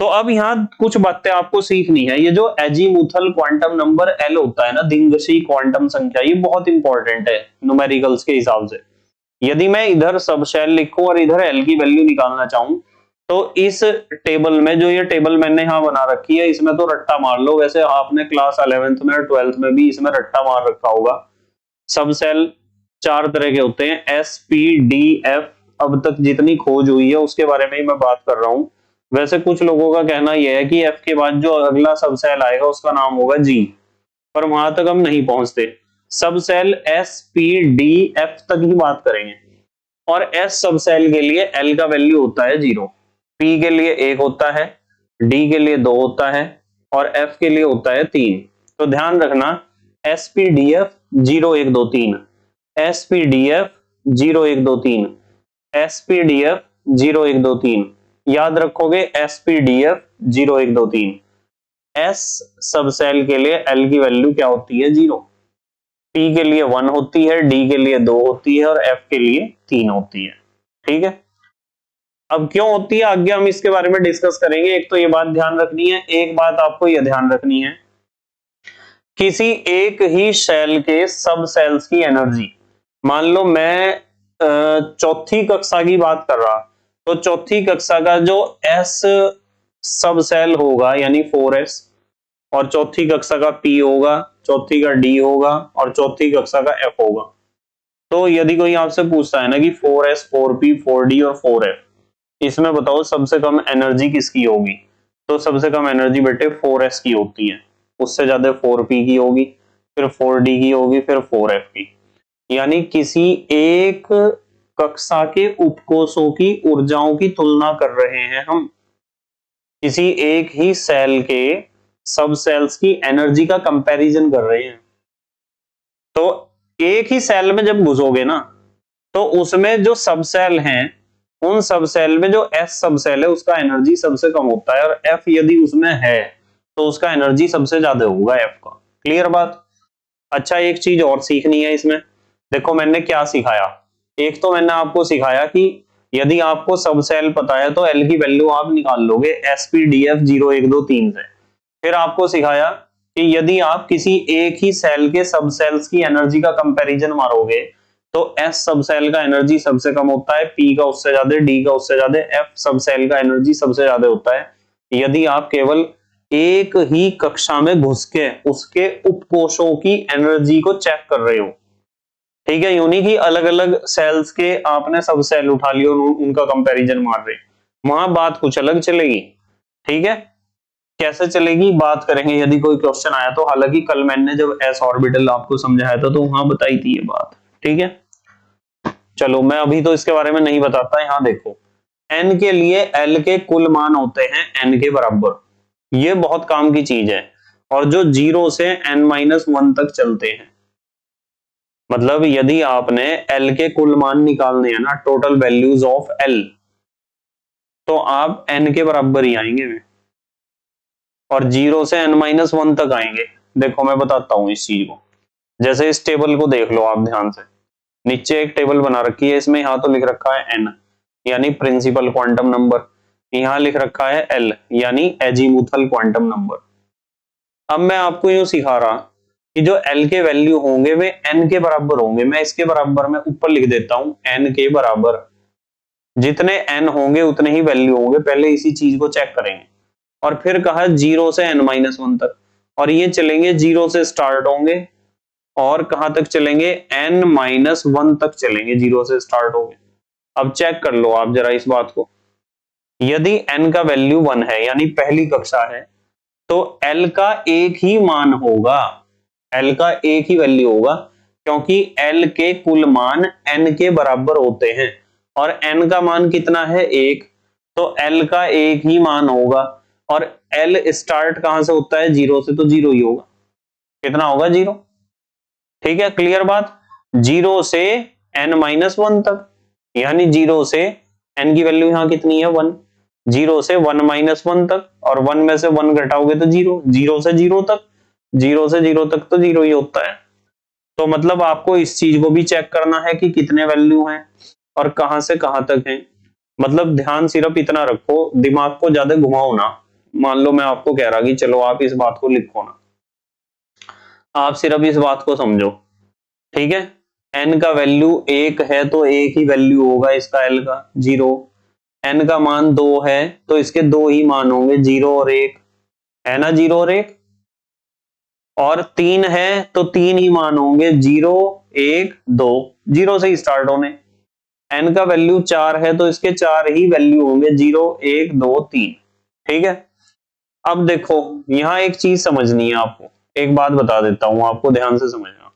तो अब यहाँ कुछ बातें आपको सीखनी है। ये जो एजीमुथल क्वांटम नंबर एल होता है ना, दिंगशी क्वांटम संख्या, ये बहुत इंपॉर्टेंट है न्यूमेरिकल्स के हिसाब से। यदि मैं इधर सब शेल लिखूं और इधर एल की वैल्यू निकालना चाहूं, तो इस टेबल में, जो ये टेबल मैंने यहाँ बना रखी है, इसमें तो रट्टा मार लो। वैसे आपने क्लास 11th में और 12th में भी इसमें रट्टा मार रखा होगा। सब सेल चार तरह के होते हैं, एस, पी, डी, एफ। अब तक जितनी खोज हुई है उसके बारे में ही मैं बात कर रहा हूं। वैसे कुछ लोगों का कहना यह है कि एफ के बाद जो अगला सब सेल आएगा उसका नाम होगा जी, पर वहां तक हम नहीं पहुंचते। Subshell s, p, d, f तक ही बात करेंगे। और एस सब सेल के लिए एल का वैल्यू होता है 0, पी के लिए 1 होता है, डी के लिए 2 होता है, और एफ के लिए होता है 3। तो ध्यान रखना, S p d F 0 1 2 3, S p d F 0 1 2 3, S p d F 0 1 2 3। याद रखोगे S p d F 0 1 2 3। S सब सेल के लिए एल की वैल्यू क्या होती है? 0। पी के लिए 1 होती है, डी के लिए 2 होती है, और एफ के लिए 3 होती है, ठीक है। अब क्यों होती है आगे हम इसके बारे में डिस्कस करेंगे। एक तो ये बात ध्यान रखनी है, एक बात आपको यह ध्यान रखनी है, किसी एक ही सेल के सब सेल्स की एनर्जी, मान लो मैं चौथी कक्षा की बात कर रहा, तो चौथी कक्षा का जो एस सब सेल होगा यानी 4s, और चौथी कक्षा का पी होगा, चौथी का डी होगा, और चौथी कक्षा का एफ होगा। तो यदि कोई आपसे पूछता है ना कि 4s, 4p, 4d और 4f, इसमें बताओ सबसे कम एनर्जी किसकी होगी, तो सबसे कम एनर्जी बेटे 4s की होती है, उससे ज्यादा 4p की होगी, फिर 4d की होगी, फिर 4f की। यानी किसी एक कक्षा के उपकोषों की ऊर्जाओं की तुलना कर रहे हैं हम, किसी एक ही सेल के सब सेल्स की एनर्जी का कंपैरिजन कर रहे हैं। तो एक ही सेल में जब घुसोगे ना, तो उसमें जो सब सेल हैं, उन सब सेल में जो एस सब सेल है उसका एनर्जी सबसे कम होता है, और एफ यदि उसमें है तो उसका एनर्जी सबसे ज्यादा होगा एफ का। क्लियर बात? अच्छा, एक चीज और सीखनी है इसमें। देखो मैंने क्या सिखाया, एक तो मैंने आपको सिखाया कि यदि आपको सब सेल पता है तो एल की वैल्यू आप निकाल लोगे एस पी डी एफ 0 1 2 3 से। फिर आपको सिखाया कि यदि आप किसी एक ही सेल के सब सेल्स की एनर्जी का कंपैरिजन मारोगे, तो एस सब सेल का एनर्जी सबसे कम होता है, पी का उससे ज्यादा, डी का उससे ज्यादा, एफ सब सेल का एनर्जी सबसे ज्यादा होता है, यदि आप केवल एक ही कक्षा में घुस के उसके उपकोषों की एनर्जी को चेक कर रहे हो। ठीक है, यूं नहीं कि अलग अलग सेल्स के आपने सब सेल उठा लिए और उनका कंपैरिजन मार रहे, वहां बात कुछ अलग चलेगी। ठीक है, कैसे चलेगी बात करेंगे यदि कोई क्वेश्चन आया तो। हालांकि कल मैंने जब एस ऑर्बिटल आपको समझाया था तो वहां बताई थी ये बात। ठीक है, चलो मैं अभी तो इसके बारे में नहीं बताता। यहां देखो, एन के लिए एल के कुल मान होते हैं एन के बराबर, ये बहुत काम की चीज है। और जो 0 से n-1 तक चलते हैं, मतलब यदि आपने एल के कुल मान निकालने हैं ना, टोटल वैल्यूज ऑफ एल, तो आप एन के बराबर ही आएंगे में, और 0 से n-1 तक आएंगे। देखो मैं बताता हूं इस चीज को, जैसे इस टेबल को देख लो आप ध्यान से। नीचे एक टेबल बना रखी है, इसमें यहाँ तो लिख रखा है n यानी प्रिंसिपल क्वांटम नंबर, यहाँ लिख रखा है l यानी एजीमुथल क्वांटम नंबर। अब मैं आपको यूं सिखा रहा कि जो l के वैल्यू होंगे वे n के बराबर होंगे। मैं इसके बराबर में ऊपर लिख देता हूं n के बराबर, जितने n होंगे उतने ही वैल्यू होंगे। पहले इसी चीज को चेक करेंगे। और फिर कहा 0 से n-1 तक, और ये चलेंगे 0 से स्टार्ट होंगे और कहां तक चलेंगे, n-1 तक चलेंगे, 0 से स्टार्ट होंगे। अब चेक कर लो आप जरा इस बात को, यदि n का वैल्यू 1 है यानी पहली कक्षा है, तो L का एक ही मान होगा, L का एक ही वैल्यू होगा, क्योंकि L के कुल मान n के बराबर होते हैं और n का मान कितना है, 1, तो L का एक ही मान होगा। और L स्टार्ट कहां से होता है, 0 से, तो 0 ही होगा। कितना होगा, 0। ठीक है, क्लियर बात। 0 से n-1 तक, यानी 0 से n की वैल्यू यहां कितनी है, 1, 0 से 1-1 तक, और 1 में से 1 घटाओगे तो 0, 0 से 0 तक, 0 से 0 तक तो 0 ही होता है। तो मतलब आपको इस चीज को भी चेक करना है कि कितने वैल्यू हैं और कहां से कहां तक हैं। मतलब ध्यान सिर्फ इतना रखो, दिमाग को ज्यादा घुमाओ ना। मान लो मैं आपको कह रहा कि चलो आप इस बात को लिखो ना, आप सिर्फ इस बात को समझो। ठीक है, n का वैल्यू 1 है तो एक ही वैल्यू होगा इसका, l का 0। n का मान 2 है तो इसके दो ही मान होंगे, 0 और 1, है ना, 0 और 1। और 3 है तो तीन ही मान होंगे, 0 1 2, 0 से ही स्टार्ट होने। n का वैल्यू 4 है तो इसके 4 ही वैल्यू होंगे, 0 1 2 3। ठीक है, अब देखो यहां एक चीज समझनी है आपको, एक बात बता देता हूं आपको, ध्यान से समझना।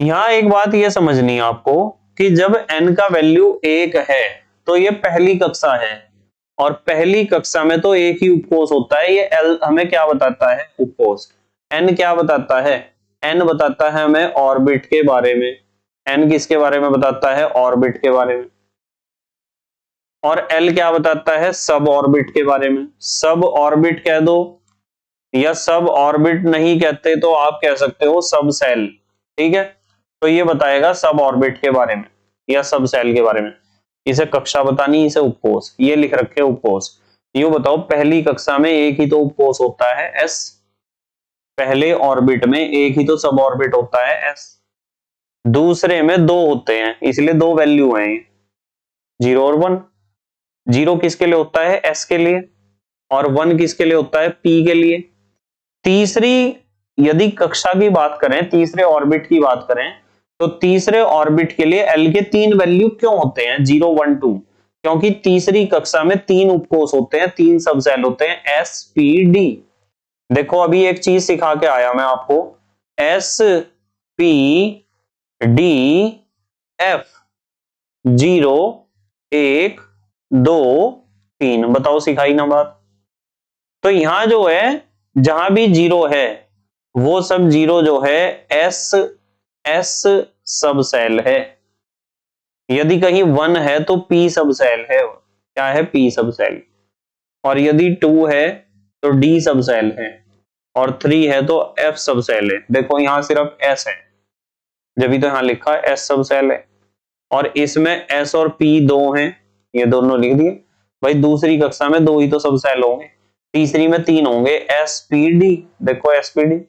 यहां एक बात यह समझनी है आपको कि जब n का वैल्यू 1 है तो ये पहली कक्षा है, और पहली कक्षा में तो एक ही उपकोष होता है। ये L हमें क्या बताता है, उपकोष। n क्या बताता है, n बताता है हमें ऑर्बिट के बारे में। n किसके बारे में बताता है, ऑर्बिट के बारे में। और L क्या बताता है, सब ऑर्बिट के बारे में। सब ऑर्बिट कह दो, या सब ऑर्बिट नहीं कहते तो आप कह सकते हो सब सेल। ठीक है, तो ये बताएगा सब ऑर्बिट के बारे में या सब सेल के बारे में। इसे कक्षा बतानी, इसे उपकोष, ये लिख रखे उपकोष। यूं बताओ, पहली कक्षा में एक ही तो उपकोष होता है, s। पहले ऑर्बिट में एक ही तो सब ऑर्बिट होता है, s। दूसरे में दो होते हैं, इसलिए दो वैल्यू हैं, 0 और 1। 0 किसके लिए होता है, s के लिए, और 1 किसके लिए होता है, p के लिए। तीसरी यदि कक्षा की बात करें, तीसरे ऑर्बिट की बात करें, तो तीसरे ऑर्बिट के लिए L के 3 वैल्यू क्यों होते हैं, 0 1 2, क्योंकि तीसरी कक्षा में 3 उपकोष होते हैं, 3 सब सेल होते हैं, S P D। देखो अभी एक चीज सिखा के आया मैं आपको, S P D F, 0 1 2 3, बताओ सिखाई ना बात। तो यहां जो है, जहां भी 0 है वो सब 0 जो है S सब सेल है। यदि कहीं 1 है तो P सब सेल है, क्या है, P सब सेल। और यदि 2 है तो D सब सेल है, और 3 है तो F सब सेल है। देखो यहां सिर्फ S है, जब भी तो यहां लिखा है S सब सेल है, और इसमें S और P दो हैं, ये दोनों लिख दिए भाई। दूसरी कक्षा में दो ही तो सब सेल होंगे, तीसरी में 3 होंगे, SPD, देखो SPD।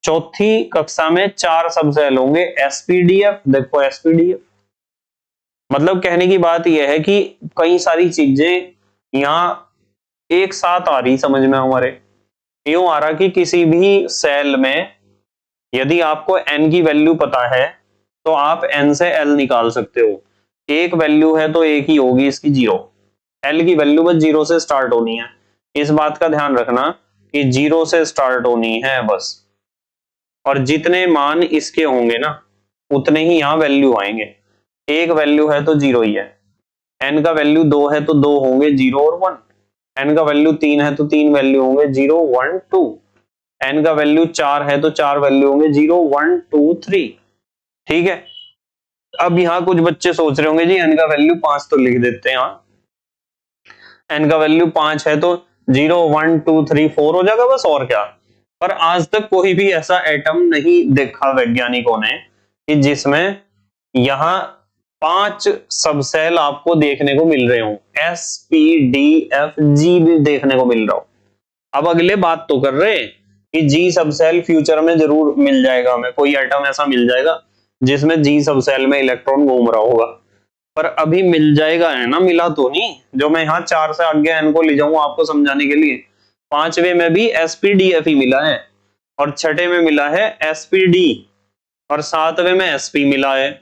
चौथी कक्षा में 4 सब सेल होंगे, SPDF, देखो SPDF। मतलब कहने की बात यह है कि कई सारी चीजें यहां एक साथ आ रही समझ में हमारे। यूं आ रहा कि किसी भी सेल में यदि आपको n की वैल्यू पता है तो आप n से l निकाल सकते हो। एक वैल्यू है तो एक ही होगी इसकी, 0। l की वैल्यू बस 0 से स्टार्ट होनी है, इस बात का ध्यान रखना कि 0 से स्टार्ट होनी है बस। और जितने मान इसके होंगे ना उतने ही यहां वैल्यू आएंगे। एक वैल्यू है तो 0 ही है, n का वैल्यू 2 है तो 2 होंगे, 0 और 1। n का वैल्यू 3 है तो 3 वैल्यू होंगे, 0 1 2। n का वैल्यू 4 है तो 4 वैल्यू होंगे, 0 1 2 3। ठीक है, अब यहां कुछ बच्चे सोच रहे होंगे जी n का वैल्यू 5 तो लिख देते हैं। n का वैल्यू 5 है तो 0 1 2 3 4 हो जाएगा बस, और क्या। पर आज तक कोई भी ऐसा एटम नहीं देखा वैज्ञानिकों ने कि जिसमें यहां 5 सबसेल आपको देखने को मिल रहे हो, S p d F G भी देखने को मिल रहा हो। अब अगले बात तो कर रहे कि जी सबसेल फ्यूचर में जरूर मिल जाएगा, हमें कोई एटम ऐसा मिल जाएगा जिसमें जी सबसेल में इलेक्ट्रॉन घूम रहा होगा, पर अभी मिल जाएगा है ना, मिला तो नहीं। जो मैं यहाँ 4 से आगे एन को ले जाऊंगा आपको समझाने के लिए, 5वें में भी एसपीडीएफ ही मिला है, और छठे में मिला है एसपीडी, और 7वें में एसपी मिला है।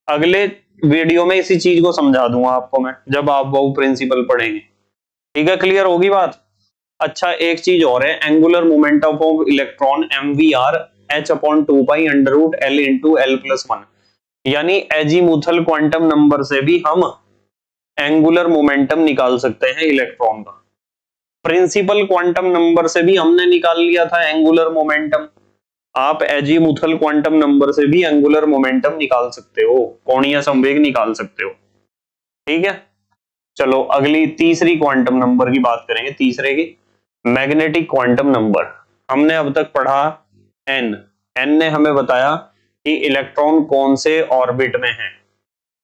अगले वीडियो में इसी चीज को समझा दूंगा आपको मैं, जब आप वो प्रिंसिपल पढ़ेंगे। ठीक है, क्लियर होगी बात। अच्छा, एक चीज और है, angular momentum of electron MVR h/2π√L/L+1, यानी एजीमुथल क्वांटम नंबर से भी हम एंगुलर मोमेंटम निकाल सकते हैं इलेक्ट्रॉन का। प्रिंसिपल क्वांटम नंबर से भी हमने निकाल लिया था एंगुलर मोमेंटम, आप एजीमुथल क्वांटम नंबर से भी एंगुलर मोमेंटम निकाल सकते हो, कोणीय संवेग निकाल सकते हो। ठीक है, चलो अगली तीसरी क्वांटम नंबर की बात करेंगे, तीसरे की मैग्नेटिक क्वांटम नंबर। हमने अब तक पढ़ा एन, एन ने हमें बताया कि इलेक्ट्रॉन कौन से ऑर्बिट में है।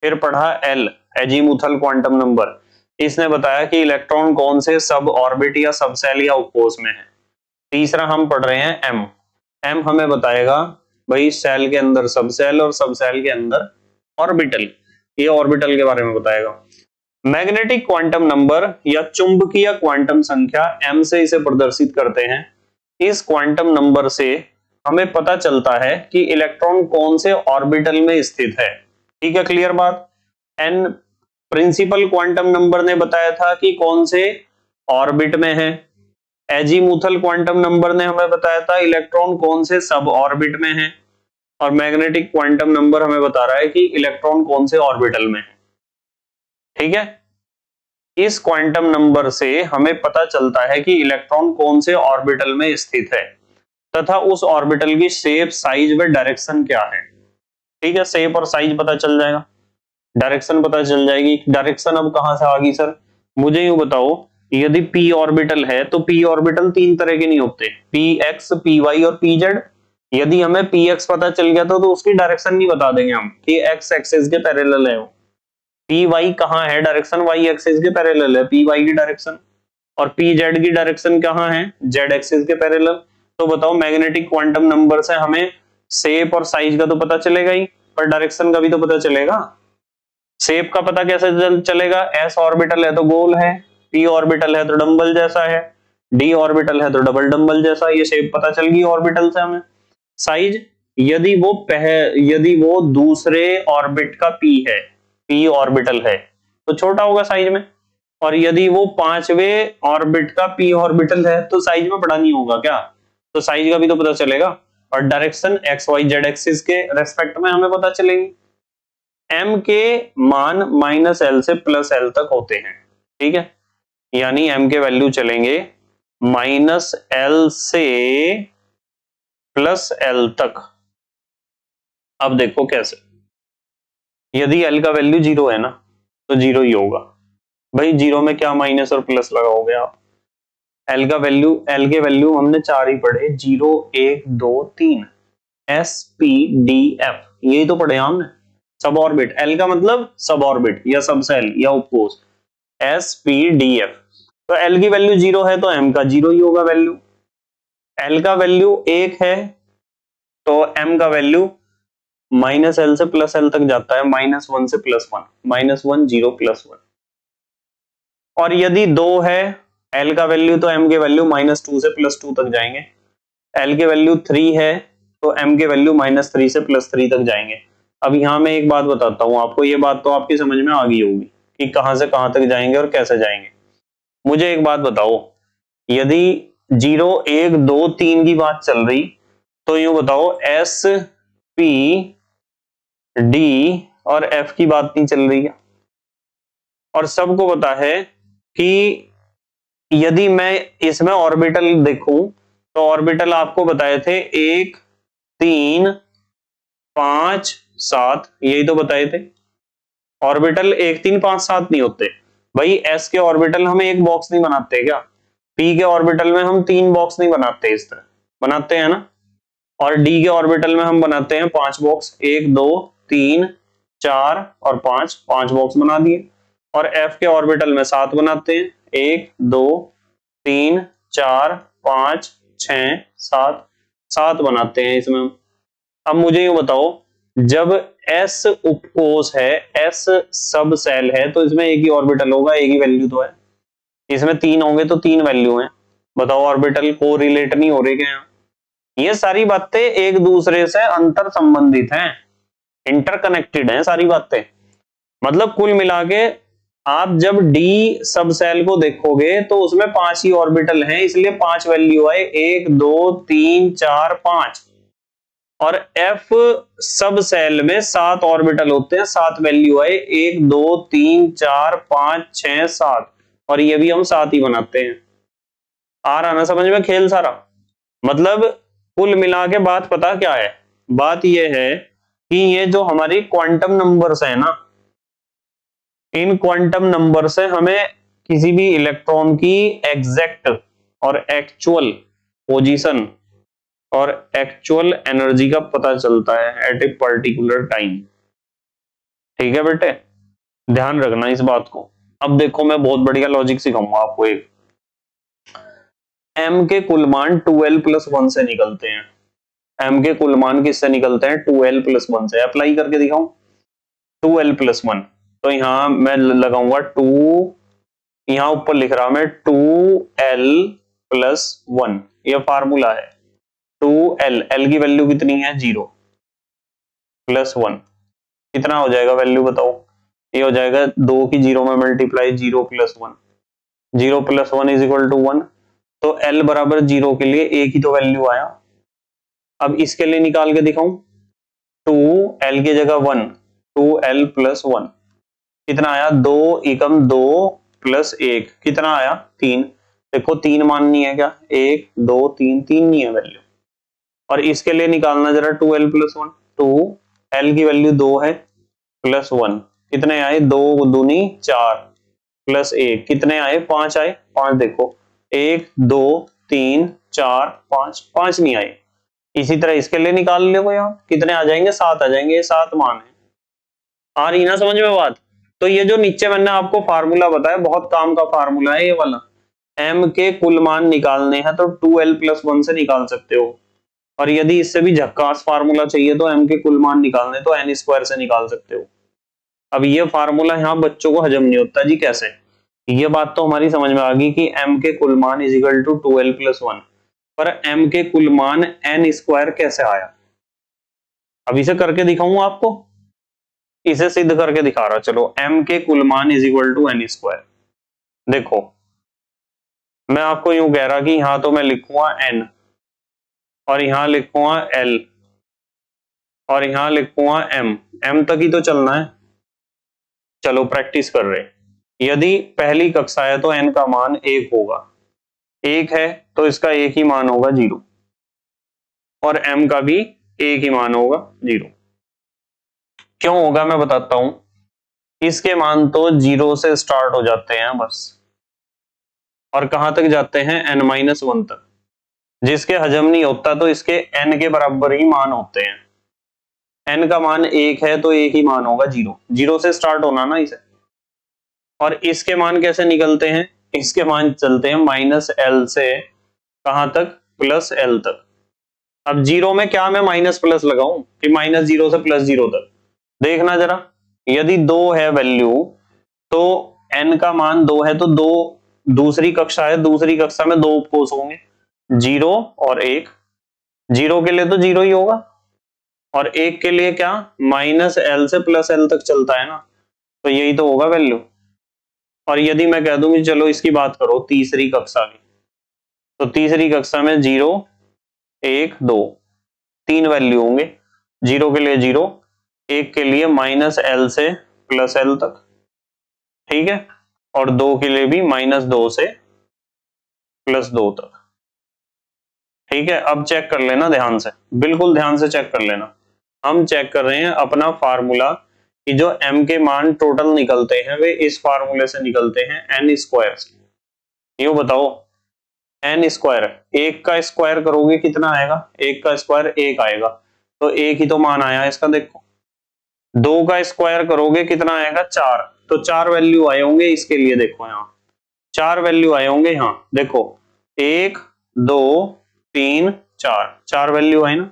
फिर पढ़ा एल, एजीमुथल क्वांटम नंबर, इसने बताया कि इलेक्ट्रॉन कौन से सब ऑर्बिट या सबसेल या उपकोष में है। तीसरा हम पढ़ रहे हैं एम, एम हमें बताएगा भाई सेल के अंदर सबसेल और सबसेल के अंदर ऑर्बिटल, ये ऑर्बिटल के बारे में बताएगा। मैग्नेटिक क्वांटम नंबर या चुंबकीय क्वांटम संख्या m से इसे प्रदर्शित करते हैं। इस क्वांटम नंबर से हमें पता चलता है कि इलेक्ट्रॉन कौन से ऑर्बिटल में स्थित है। ठीक है, क्लियर बात। n प्रिंसिपल क्वांटम नंबर ने बताया था कि कौन से ऑर्बिट में है, एजीमुथल क्वांटम नंबर ने हमें बताया था इलेक्ट्रॉन कौन से सब ऑर्बिट में है, और मैग्नेटिक क्वांटम नंबर हमें बता रहा है कि इलेक्ट्रॉन कौन से ऑर्बिटल में है। ठीक है, इस क्वांटम नंबर से हमें पता चलता है कि इलेक्ट्रॉन कौन से ऑर्बिटल में स्थित है तथा उस ऑर्बिटल की शेप, साइज व डायरेक्शन क्या है। ठीक है, शेप और साइज पता चल जाएगा, डायरेक्शन पता चल जाएगी। डायरेक्शन अब कहां से आ गई सर, मुझे यूं बताओ, यदि p ऑर्बिटल है तो p ऑर्बिटल 3 तरह के नहीं होते, px, py और pz। यदि हमें px पता चल गया तो उसकी डायरेक्शन नहीं बता देंगे हम कि x एक्सिस के पैरेलल है वो। पी वाई कहाँ है, डायरेक्शन y एक्सिस के पैरेलल है पी वाई की डायरेक्शन, और पी जेड की डायरेक्शन कहाँ है, z एक्सिस के पैरेलल। तो बताओ, मैग्नेटिक क्वांटम नंबर से हमें शेप और साइज का तो पता चलेगा ही, पर डायरेक्शन का भी तो पता चलेगा। शेप का पता कैसे चलेगा, s ऑर्बिटल है तो गोल है, p ऑर्बिटल है तो डंबल जैसा है, d ऑर्बिटल है तो डबल डंबल जैसा, ये शेप पता चल गई ऑर्बिटल से हमें। साइज, यदि वो दूसरे ऑर्बिट का p है, p ऑर्बिटल है तो छोटा होगा साइज में, और यदि वो 5वें ऑर्बिट का p ऑर्बिटल है तो साइज में बड़ा नहीं होगा क्या, तो साइज का भी तो पता चलेगा, और direction x y z axis के रेस्पेक्ट में हमें पता चलेगी। m के मान -l से +l तक होते हैं। ठीक है, यानी m के वैल्यू चलेंगे -l से +l तक। अब देखो कैसे, यदि l का वैल्यू 0 है ना तो 0 ही होगा भाई, 0 में क्या माइनस और प्लस लगाओगे आप। l के वैल्यू हमने 4 ही पढ़े, 0 1 2 3, s p d f, यही तो पढ़े हमने। सब ऑर्बिट, l का मतलब सब ऑर्बिट या सबसेल या उपकोष, s p d f। तो l की वैल्यू 0 है तो m का 0 ही होगा वैल्यू। l का वैल्यू 1 है तो m का वैल्यू -l से +l तक जाता है, -1 से +1, -1 0 +1। और यदि 2 है l का वैल्यू तो m के वैल्यू -2 से +2 तक जाएंगे। l के वैल्यू 3 है तो m के वैल्यू -3 से +3 तक जाएंगे। अब यहां मैं एक बात बताता हूं आपको, ये बात तो आपकी समझ में आ गई होगी कि कहां से कहां तक जाएंगे और कैसे जाएंगे। मुझे एक बात बताओ, यदि 0 1 2 3 की बात चल रही तो यूं बताओ, s p d और f की बात नहीं चल रही है। और सबको पता है कि यदि मैं इसमें ऑर्बिटल देखूं तो ऑर्बिटल आपको बताए थे 1 3 5 7, यही तो बताए थे। ऑर्बिटल 1 3 5 7 नहीं होते भाई, एस के ऑर्बिटल हम एक बॉक्स नहीं बनाते क्या, पी के ऑर्बिटल में हम 3 बॉक्स नहीं बनाते, इस तरह बनाते हैं ना। और डी के ऑर्बिटल में हम बनाते हैं 5 बॉक्स, 1 2 3 4 और 5, 5 बॉक्स बना दिए। और एफ के ऑर्बिटल में 7 बनाते हैं, 1 2 3 4 5 6 7, 7 बनाते हैं इसमें। अब मुझे यूं बताओ, जब एस उपकोष है, एस सब सेल है, तो इसमें एक ही ऑर्बिटल होगा, एक ही वैल्यू तो है। इसमें 3 होंगे तो 3 वैल्यू हैं। बताओ ऑर्बिटल को रिलेट नहीं हो रहे क्या यहाँ? ये सारी बातें एक दूसरे से अंतर संबंधित हैं, इंटरकनेक्टेड हैं सारी बातें। मतलब कुल मिला के आप जब डी सब सेल को देखोगे तो उसमें 5 ही ऑर्बिटल हैं, इसलिए 5 वैल्यू आए, 1 2 3 4 5। और एफ सब सेल में 7 ऑर्बिटल होते हैं, 7 वैल्यू आए, 1 2 3 4 5 6 7। और ये भी हम 7 ही बनाते हैं। आ रहा ना समझ में खेल सारा? मतलब कुल मिला के बात पता क्या है? बात यह है कि ये जो हमारी क्वांटम नंबर्स है ना, इन क्वांटम नंबर से हमें किसी भी इलेक्ट्रॉन की एग्जैक्ट और एक्चुअल पोजीशन और एक्चुअल एनर्जी का पता चलता है एट ए पर्टिकुलर टाइम। ठीक है बेटे, ध्यान रखना इस बात को। अब देखो मैं बहुत बढ़िया लॉजिक सिखाऊंगा आपको। एक m के कुल मान 2l प्लस 1 से निकलते हैं। m के कुल मान किससे निकलते हैं? 2l प्लस 1 से। अप्लाई करके दिखाऊं? 2l प्लस 1, तो यहां मैं लगाऊंगा 2, यहां ऊपर लिख रहा मैं 2l प्लस 1, यह फार्मूला है। 2l, l की वैल्यू कितनी है? 0 प्लस 1, कितना हो जाएगा वैल्यू बताओ? ये हो जाएगा 2 की 0 में multiply, 0 plus 1, 0 plus 1 is equal to 1। तो l बराबर 0 के लिए एक ही तो वैल्यू आया। अब इसके लिए निकाल के दिखाऊं? 2l की जगह 1, 2l प्लस 1 कितना आया? 2 एकम 2 प्लस 1 कितना आया? 3। देखो 3 मान नहीं है क्या? 1 2 3, 3 नहीं है वैल्यू। और इसके लिए निकालना जरा 2l प्लस 1, 2l की वैल्यू 2 है प्लस 1 कितने आए? 2 दूनी 4 प्लस 1 कितने आए? 5 आए। 5 देखो 1 2 3 4 5, 5 नहीं आए। इसी तरह इसके लिए निकाल लो, यहाँ कितने आ जाएंगे? 7 आ जाएंगे। ये 7 मान है। आ रही ना समझ में बात? तो ये जो नीचे मैंने आपको फार्मूला बताया, बहुत काम का फार्मूला है ये वाला। m के कुल मान निकालने हैं तो 2l प्लस 1 से निकाल सकते हो। और यदि इससे भी झक्कास फार्मूला चाहिए तो m के कुल मान निकालने तो n स्क्वायर से निकाल सकते हो। अब ये फार्मूला यहाँ बच्चों को हजम नहीं होता जी, कैसे? ये बात तो हमारी समझ में आ गई कि m के कुल मान is equal to 2l plus 1, पर m के कुल मान n स्क्वायर कैसे आया? अब इसे करके दिखाऊंगा आपको, इसे सिद्ध करके दिखा रहा। चलो m के कुल मान is equal to n square. देखो मैं आपको यूं कह रहा कि यहां तो मैं लिखूंगा n, और यहां लिखूंगा l, और यहां लिखूंगा m तक ही तो चलना है। चलो प्रैक्टिस कर रहे। यदि पहली कक्षा है तो n का मान 1 होगा, 1 है तो इसका एक ही मान होगा 0, और m का भी एक ही मान होगा 0। क्यों होगा मैं बताता हूं। इसके मान तो 0 से स्टार्ट हो जाते हैं बस, और कहां तक जाते हैं? n-1 तक। जिसके हजम नहीं होता तो इसके n के बराबर ही मान होते हैं। n का मान 1 है तो एक ही मान होगा 0, 0 से स्टार्ट होना ना इसे। और इसके मान कैसे निकलते हैं? इसके मान चलते हैं -l से कहां तक? +l तक। अब 0 में क्या मैं माइनस प्लस लगाऊं कि -0 से +0 तक? देखना जरा, यदि 2 है वैल्यू तो n का मान 2 है तो 2 दूसरी कक्षा है, दूसरी कक्षा में 2 उपकोष होंगे, 0 और 1। 0 के लिए तो 0 ही होगा, और 1 के लिए क्या? -l से +l तक चलता है ना, तो यही तो होगा वैल्यू। और यदि मैं कह दूं कि चलो इसकी बात करो तीसरी कक्षा की, तो तीसरी कक्षा में 0 1 2 3 वैल्यू होंगे। 0 के लिए 0, 1 के लिए -l से +l तक, ठीक है, और 2 के लिए भी -2 से +2 तक। ठीक है, अब चेक कर लेना ध्यान से, बिल्कुल ध्यान से चेक कर लेना। हम चेक कर रहे हैं अपना फार्मूला कि जो m के मान टोटल निकलते हैं वे इस फार्मूले से निकलते हैं n स्क्वायर से। यूं बताओ एन स्क्वायर, एक का स्क्वायर करोगे कितना आएगा, एक का स्क्वायर एक आएगा, तो एक ही तो मान आया इसका। देखो दो का स्क्वायर करोगे कितना आएगा, चार, तो चार वैल्यू आए होंगे इसके लिए। देखो यहाँ चार वैल्यू आए होंगे, यहाँ देखो एक दो तीन चार, चार वैल्यू आए ना।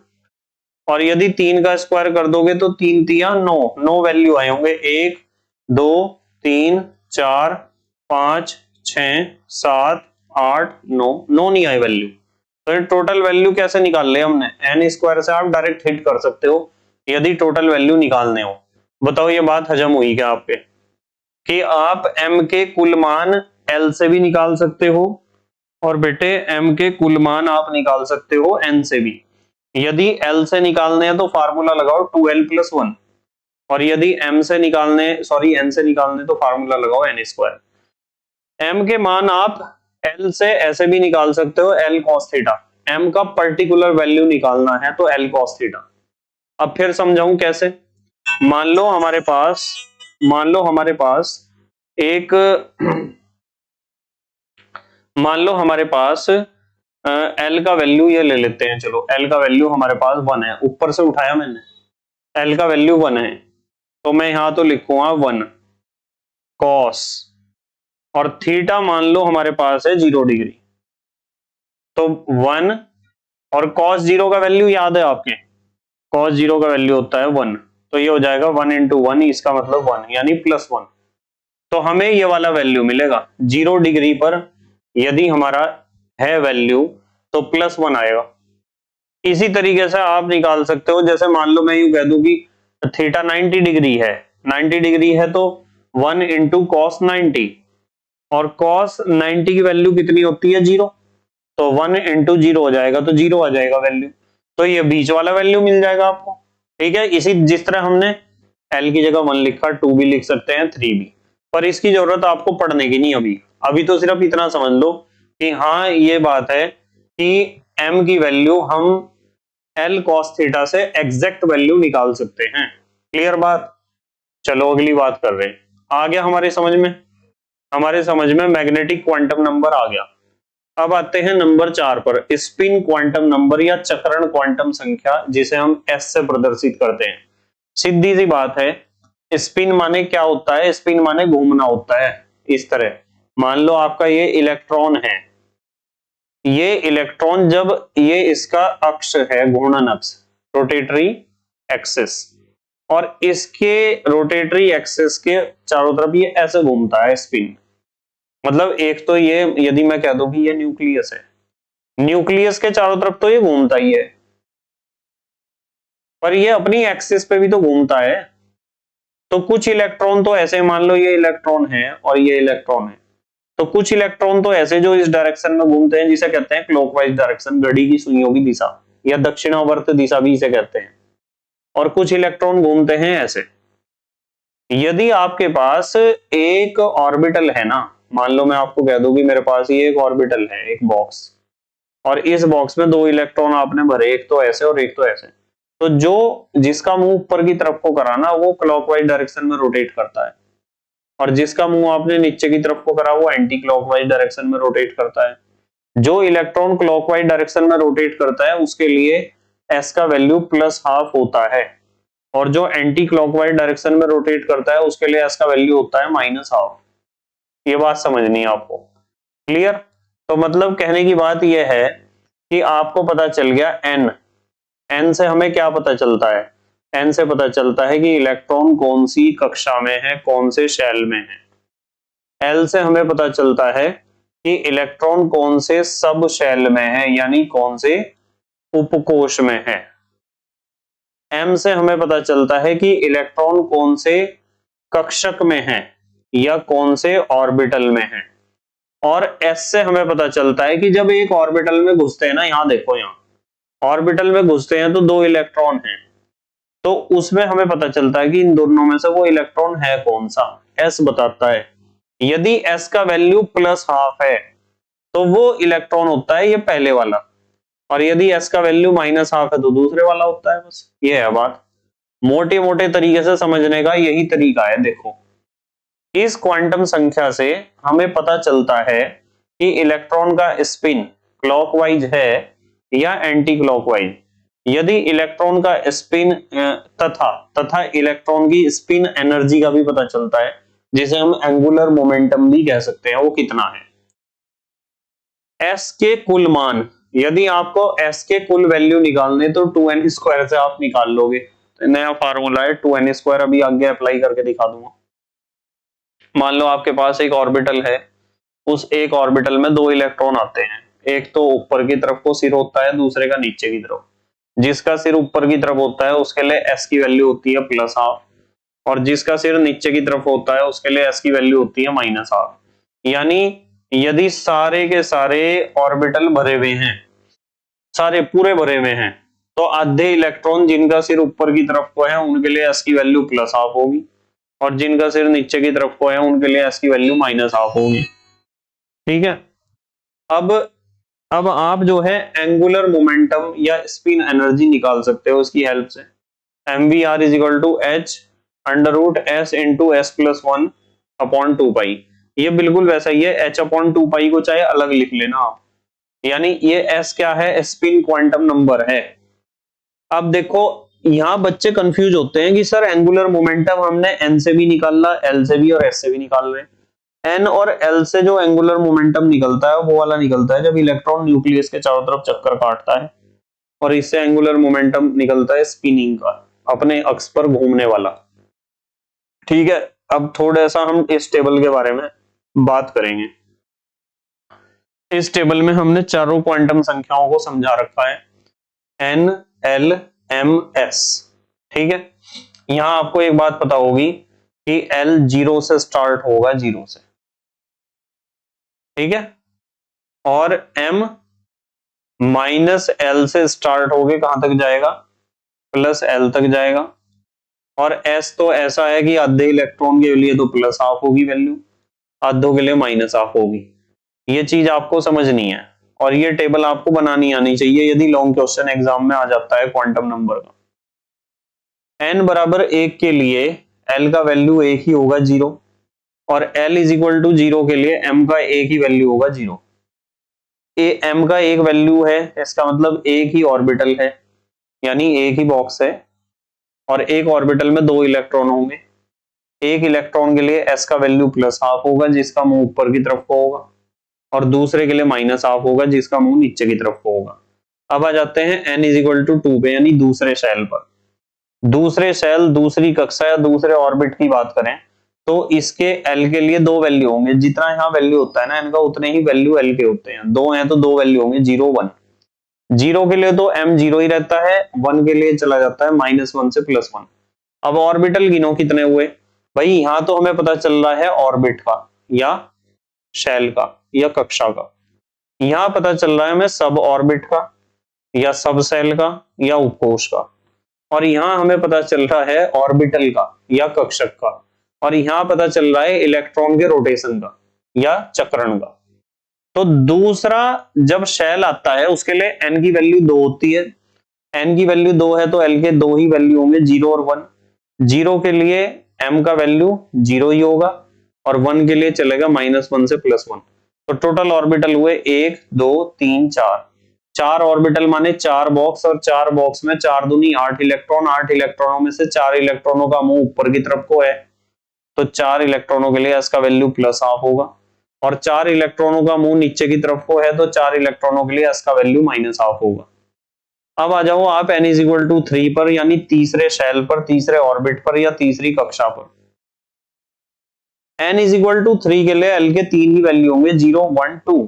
और यदि तीन का स्क्वायर कर दोगे तो तीन तिया नौ, नौ वैल्यू आए होंगे, एक दो तीन चार पांच छह सात आठ नौ, नौ नहीं आई वैल्यू। तो ये टोटल वैल्यू कैसे निकाल ले हमने, एन स्क्वायर से आप डायरेक्ट हिट कर सकते हो यदि टोटल वैल्यू निकालने हो। बताओ ये बात हजम हुई क्या आपके, कि आप m के कुल मान l से भी निकाल सकते हो, और बेटे m के कुल मान आप निकाल सकते हो n से भी। यदि l से निकालने हैं तो फार्मूला लगाओ 2l+1, और यदि m से निकालने n से निकालने तो फार्मूला लगाओ n स्क्वायर। m के मान आप l से ऐसे भी निकाल सकते हो l cos थीटा, m का पर्टिकुलर वैल्यू निकालना है तो l cos थीटा। अब फिर समझाऊं कैसे। मान लो हमारे पास एक मान लो हमारे पास L का वैल्यू ये ले लेते हैं, चलो L का वैल्यू हमारे पास 1 है, ऊपर से उठाया मैंने, L का वैल्यू 1 है, तो मैं यहां तो लिखूंगा 1 cos, और थीटा मान लो हमारे पास है 0 डिग्री, तो 1, और cos 0 का वैल्यू याद है आपके, cos 0 का वैल्यू होता है 1, तो ये हो जाएगा 1 × 1, इसका मतलब 1 यानी +1। तो हमें ये वाला वैल्यू मिलेगा 0 डिग्री पर, यदि हमारा है वैल्यू तो +1 आएगा। इसी तरीके से आप निकाल सकते हो, जैसे मान लो मैं यूं कह दूं कि थीटा 90 डिग्री है, 90 डिग्री है तो 1 × cos 90, और cos 90 की वैल्यू कितनी होती है 0, तो 1 × 0 हो जाएगा, तो 0 आ जाएगा वैल्यू, तो ये बीच वाला वैल्यू मिल जाएगा आपको। ठीक है, इसी जिस तरह हमने L की जगह 1 लिखा, 2 भी लिख सकते हैं, 3 भी, पर इसकी जरूरत आपको पढ़ने की नहीं अभी। अभी तो सिर्फ इतना समझ लो कि हाँ ये बात है कि m की वैल्यू हम L cos थीटा से एग्जैक्ट वैल्यू निकाल सकते हैं। क्लियर बात। चलो अगली बात कर रहे हैं, आ गया हमारे समझ में मैग्नेटिक क्वांटम नंबर आ गया। अब आते हैं नंबर 4 पर, स्पिन क्वांटम नंबर या चक्रण क्वांटम संख्या, जिसे हम s से प्रदर्शित करते हैं। सीधी सी बात है, स्पिन माने क्या होता है, स्पिन माने घूमना होता है। इस तरह मान लो आपका ये इलेक्ट्रॉन है, ये इलेक्ट्रॉन जब ये इसका अक्ष है, घूर्णन अक्ष, रोटेटरी एक्सिस, और इसके रोटेटरी एक्सिस के चारों तरफ ये ऐसे घूमता है स्पिन। मतलब एक तो ये, यदि मैं कह दूं कि ये न्यूक्लियस है, न्यूक्लियस के चारों तरफ तो ये घूमता ही है, पर ये अपनी एक्सिस पे भी तो घूमता है। तो कुछ इलेक्ट्रॉन तो ऐसे, मान लो ये इलेक्ट्रॉन है और ये इलेक्ट्रॉन है, तो कुछ इलेक्ट्रॉन तो ऐसे जो इस डायरेक्शन में घूमते हैं, जिसे कहते हैं क्लॉकवाइज डायरेक्शन, घड़ी की सुइयों की दिशा, या दक्षिणावर्त दिशा भी इसे कहते हैं। और कुछ इलेक्ट्रॉन घूमते हैं ऐसे। यदि आपके पास एक ऑर्बिटल है ना, मान लो मैं आपको कह दूं कि मेरे पास ये एक ऑर्बिटल है, एक बॉक्स, और इस बॉक्स में दो इलेक्ट्रॉन आपने भरे, एक तो ऐसे और एक तो ऐसे, तो जो जिसका मुंह ऊपर की तरफ को करा ना, वो क्लॉकवाइज डायरेक्शन में रोटेट करता है, और जिसका मुंह आपने नीचे की तरफ को करा वो एंटी क्लॉकवाइज डायरेक्शन में रोटेट करता है। जो इलेक्ट्रॉन क्लॉकवाइज डायरेक्शन में रोटेट करता है उसके लिए s का वैल्यू +½ होता है, और जो एंटी क्लॉकवाइज डायरेक्शन में रोटेट करता है उसके लिए s का वैल्यू होता है -½ ये बात समझनी है आपको। क्लियर। तो मतलब कहने की बात यह है कि आपको पता चल गया n से हमें क्या पता चलता है, n से पता चलता है कि इलेक्ट्रॉन कौन सी कक्षा में है, कौन से शेल में है। l से हमें पता चलता है कि इलेक्ट्रॉन कौन से सब शेल में है, यानी कौन से उपकोश में है। m से हमें पता चलता है कि इलेक्ट्रॉन कौन से कक्षक में है या कौन से ऑर्बिटल में है। और s से हमें पता चलता है कि जब एक ऑर्बिटल में घुसते हैं ना, यहां देखो, यहां ऑर्बिटल में घुसते हैं तो दो इलेक्ट्रॉन हैं, तो उसमें हमें पता चलता है कि इन दोनों में से वो इलेक्ट्रॉन है कौन सा, s बताता है। यदि s का वैल्यू +½ है तो वो इलेक्ट्रॉन होता है ये पहले वाला, और यदि s का वैल्यू -½ है तो दूसरे वाला होता है। बस ये है बात, मोटे मोटे तरीके से समझने का यही तरीका है। देखो इस क्वांटम संख्या से हमें पता चलता है कि इलेक्ट्रॉन का स्पिन क्लॉकवाइज है या एंटी क्लॉकवाइज। यदि इलेक्ट्रॉन का स्पिन तथा इलेक्ट्रॉन की स्पिन एनर्जी का भी पता चलता है, जिसे हम एंगुलर मोमेंटम भी कह सकते हैं, वो कितना है। एस के कुल मान, यदि आपको एस के कुल वैल्यू निकालने तो 2n स्क्वायर से आप निकाल लोगे। तो नया फार्मूला है 2n स्क्वायर, अभी आगे अप्लाई करके दिखा दूंगा। मान लो आपके पास एक ऑर्बिटल है, उस एक ऑर्बिटल में दो इलेक्ट्रॉन आते हैं, एक तो ऊपर की तरफ को सिर होता है, दूसरे का नीचे की तरफ। जिसका सिर ऊपर की तरफ होता है उसके लिए एस की वैल्यू होती है +12, और जिसका सिर नीचे की तरफ होता है उसके लिए एस की वैल्यू होती है -12। यानी यदि सारे के सारे ऑर्बिटल भरे हुए हैं, सारे पूरे भरे हुए हैं, तो आधे इलेक्ट्रॉन जिनका सिर ऊपर की तरफ को है उनके लिए एस की वैल्यू +12 होगी, और जिनका सिर नीचे की तरफ को है उनके लिए एस की वैल्यू -12 होगी। ठीक है। अब आप जो है एंगुलर मोमेंटम या स्पिन एनर्जी निकाल सकते हो उसकी हेल्प से। mvr is equal to h √s into s+1/2 pi. ये बिल्कुल वैसा ही है, h/2 पाई को चाहे अलग लिख लेना आप, यानी ये s क्या है, स्पिन क्वांटम नंबर है। अब देखो यहां बच्चे कंफ्यूज होते हैं कि सर एंगुलर मोमेंटम हमने n से भी निकाला, l से भी और s से भी निकाल रहे हैं। n और l से जो एंगुलर मोमेंटम निकलता है वो वाला निकलता है जब इलेक्ट्रॉन न्यूक्लियस के चारों तरफ चक्कर काटता है, और इससे एंगुलर मोमेंटम निकलता है स्पिनिंग का, अपने अक्ष पर घूमने वाला। ठीक है। अब थोड़ा सा हम इस टेबल के बारे में बात करेंगे। इस टेबल में हमने चारों क्वांटम संख्याओं को समझा रखा है, n l m s। ठीक है। यहां आपको एक बात पता होगी कि l 0 से स्टार्ट होगा, 0 से। ठीक है। और m -l से स्टार्ट होके कहां तक जाएगा, +l तक जाएगा। और s तो ऐसा है कि आधे इलेक्ट्रॉन के लिए तो +12 होगी वैल्यू, आधों के लिए -12 होगी। ये चीज आपको समझनी है, और ये टेबल आपको बनानी आनी चाहिए यदि लॉन्ग क्वेश्चन एग्जाम में आ जाता है क्वांटम नंबर का। n बराबर 1 के लिए l का वैल्यू 1 ही होगा, 0, और l इज इक्वल टू 0 के लिए m का एक ही वैल्यू होगा, 0। m का एक वैल्यू है, इसका मतलब एक ही ऑर्बिटल है, यानी एक ही बॉक्स है, और एक ऑर्बिटल में दो इलेक्ट्रॉन होंगे। एक इलेक्ट्रॉन के लिए s का वैल्यू +12 होगा जिसका मुंह ऊपर की तरफ को होगा, और दूसरे के लिए -12 होगा जिसका मुंह नीचे की तरफ को होगा। अब आ जाते हैं n इज इक्वल टू 2 पे, यानी दूसरे शेल पर। दूसरे शेल, दूसरी कक्षा या दूसरे ऑर्बिट की बात करें तो इसके l के लिए दो वैल्यू होंगे, जितना यहाँ वैल्यू होता है ना n का, उतने ही वैल्यू l के होते हैं। दो हैं तो दो वैल्यू होंगे, 0 1। 0 के लिए तो m 0 ही रहता है, 1 के लिए चला जाता है -1 से +1। अब ऑर्बिटल गिनो कितने हुए भाई। यहां तो हमें पता चल रहा है ऑर्बिट का या शेल का या कक्षा का, यहां पता चल रहा है हमें सब ऑर्बिट का या सब शेल का या उपकोश का, और यहां हमें पता चल रहा है ऑर्बिटल का या कक्षक का, और यहां पता चल रहा है इलेक्ट्रॉन के रोटेशन का या चक्रण का। तो दूसरा जब शेल आता है उसके लिए n की वैल्यू 2 होती है, n की वैल्यू 2 है तो l के दो ही वैल्यू होंगे, 0 और 1। 0 के लिए m का वैल्यू 0 ही होगा, और 1 के लिए चलेगा -1 से +1। तो टोटल ऑर्बिटल हुए 1 2 3 4। 4 ऑर्बिटल माने 4 बॉक्स, और 4 बॉक्स में 4 दूनी 8 इलेक्ट्रॉन। 8 इलेक्ट्रॉनों में से 4 इलेक्ट्रॉनों का मुंह ऊपर की तरफ को है, तो 4 इलेक्ट्रॉनों के लिए इसका वैल्यू +12 होगा, और 4 इलेक्ट्रॉनों का मुंह नीचे की तरफ को है तो 4 इलेक्ट्रॉनों के लिए इसका वैल्यू -12 होगा। अब आ जाओ आप n इज इक्वल टू 3 पर, यानी तीसरे शेल पर, तीसरे ऑर्बिट पर या तीसरी कक्षा पर। n इज इक्वल टू 3 के लिए l के तीन ही वैल्यू होंगे, 0 1 2।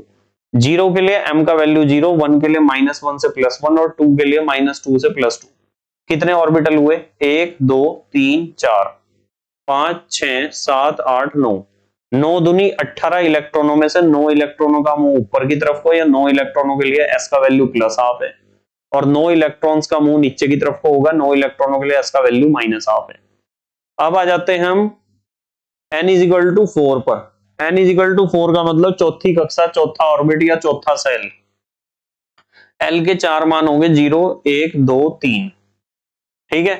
0 के लिए m का वैल्यू 0, 1 के लिए -1 से +1, और 2 के लिए -2 से +2। कितने ऑर्बिटल हुए, 1 2 3 4 5 6 7 8 9। 9 दूनी 18 इलेक्ट्रॉनों में से 9 इलेक्ट्रॉनों का मुंह ऊपर की तरफ को, या 9 इलेक्ट्रॉनों के लिए s का वैल्यू +12 है, और 9 इलेक्ट्रॉन्स का मुंह नीचे की तरफ को होगा, 9 इलेक्ट्रॉनों के लिए s का वैल्यू -12 है। अब आ जाते हैं हम n इज इक्वल टू 4 पर। n इज इक्वल टू 4 का मतलब चौथी कक्षा, चौथा ऑर्बिट या चौथा सेल। l के 4 मान होंगे, 0 1 2 3। ठीक है।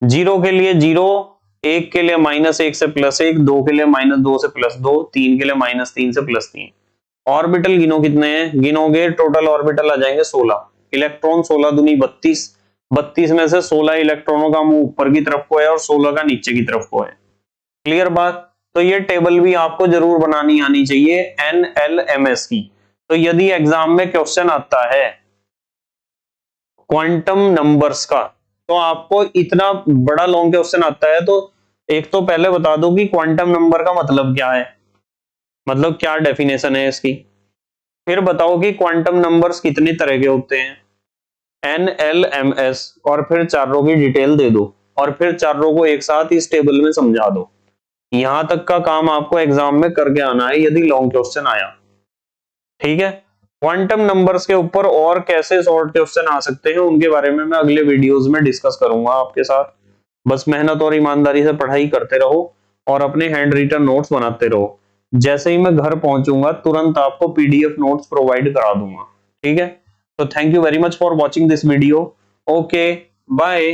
0 के लिए 0, 1 के लिए -1 से +1, 2 के लिए -2 से +2, 3 के लिए -3 से +3। ऑर्बिटल गिनो कितने हैं, गिनोगे टोटल ऑर्बिटल आ जाएंगे 16। इलेक्ट्रॉन 16 दूनी 32, 32 में से 16 इलेक्ट्रॉनों का मुंह ऊपर की तरफ को है और 16 का नीचे की तरफ को है। क्लियर बात। तो ये टेबल भी आपको जरूर बनानी आनी चाहिए NLMS की। तो यदि एग्जाम में क्वेश्चन आता है क्वांटम नंबर्स का, तो आपको इतना बड़ा लॉन्ग क्वेश्चन आता है, तो एक तो पहले बता दो कि क्वांटम नंबर का मतलब क्या है, मतलब क्या डेफिनेशन है इसकी। फिर बताओ कि क्वांटम नंबर्स कितने तरह के होते हैं, NLMS, और फिर चारों की डिटेल दे दो, और फिर चारों को एक साथ इस टेबल में समझा दो। यहां तक का काम आपको एग्जाम में करके आना है यदि लॉन्ग क्वेश्चन आया। ठीक है। क्वांटम नंबर्स के ऊपर और कैसे शॉर्ट क्वेश्चन आ सकते हैं उनके बारे में मैं अगले वीडियोस में डिस्कस करूंगा आपके साथ। बस मेहनत और ईमानदारी से पढ़ाई करते रहो और अपने हैंड रिटन नोट्स बनाते रहो। जैसे ही मैं घर पहुंचूंगा तुरंत आपको PDF नोट्स प्रोवाइड करा दूंगा। ठीक है। तो thank you very much for watching this video. Okay, bye.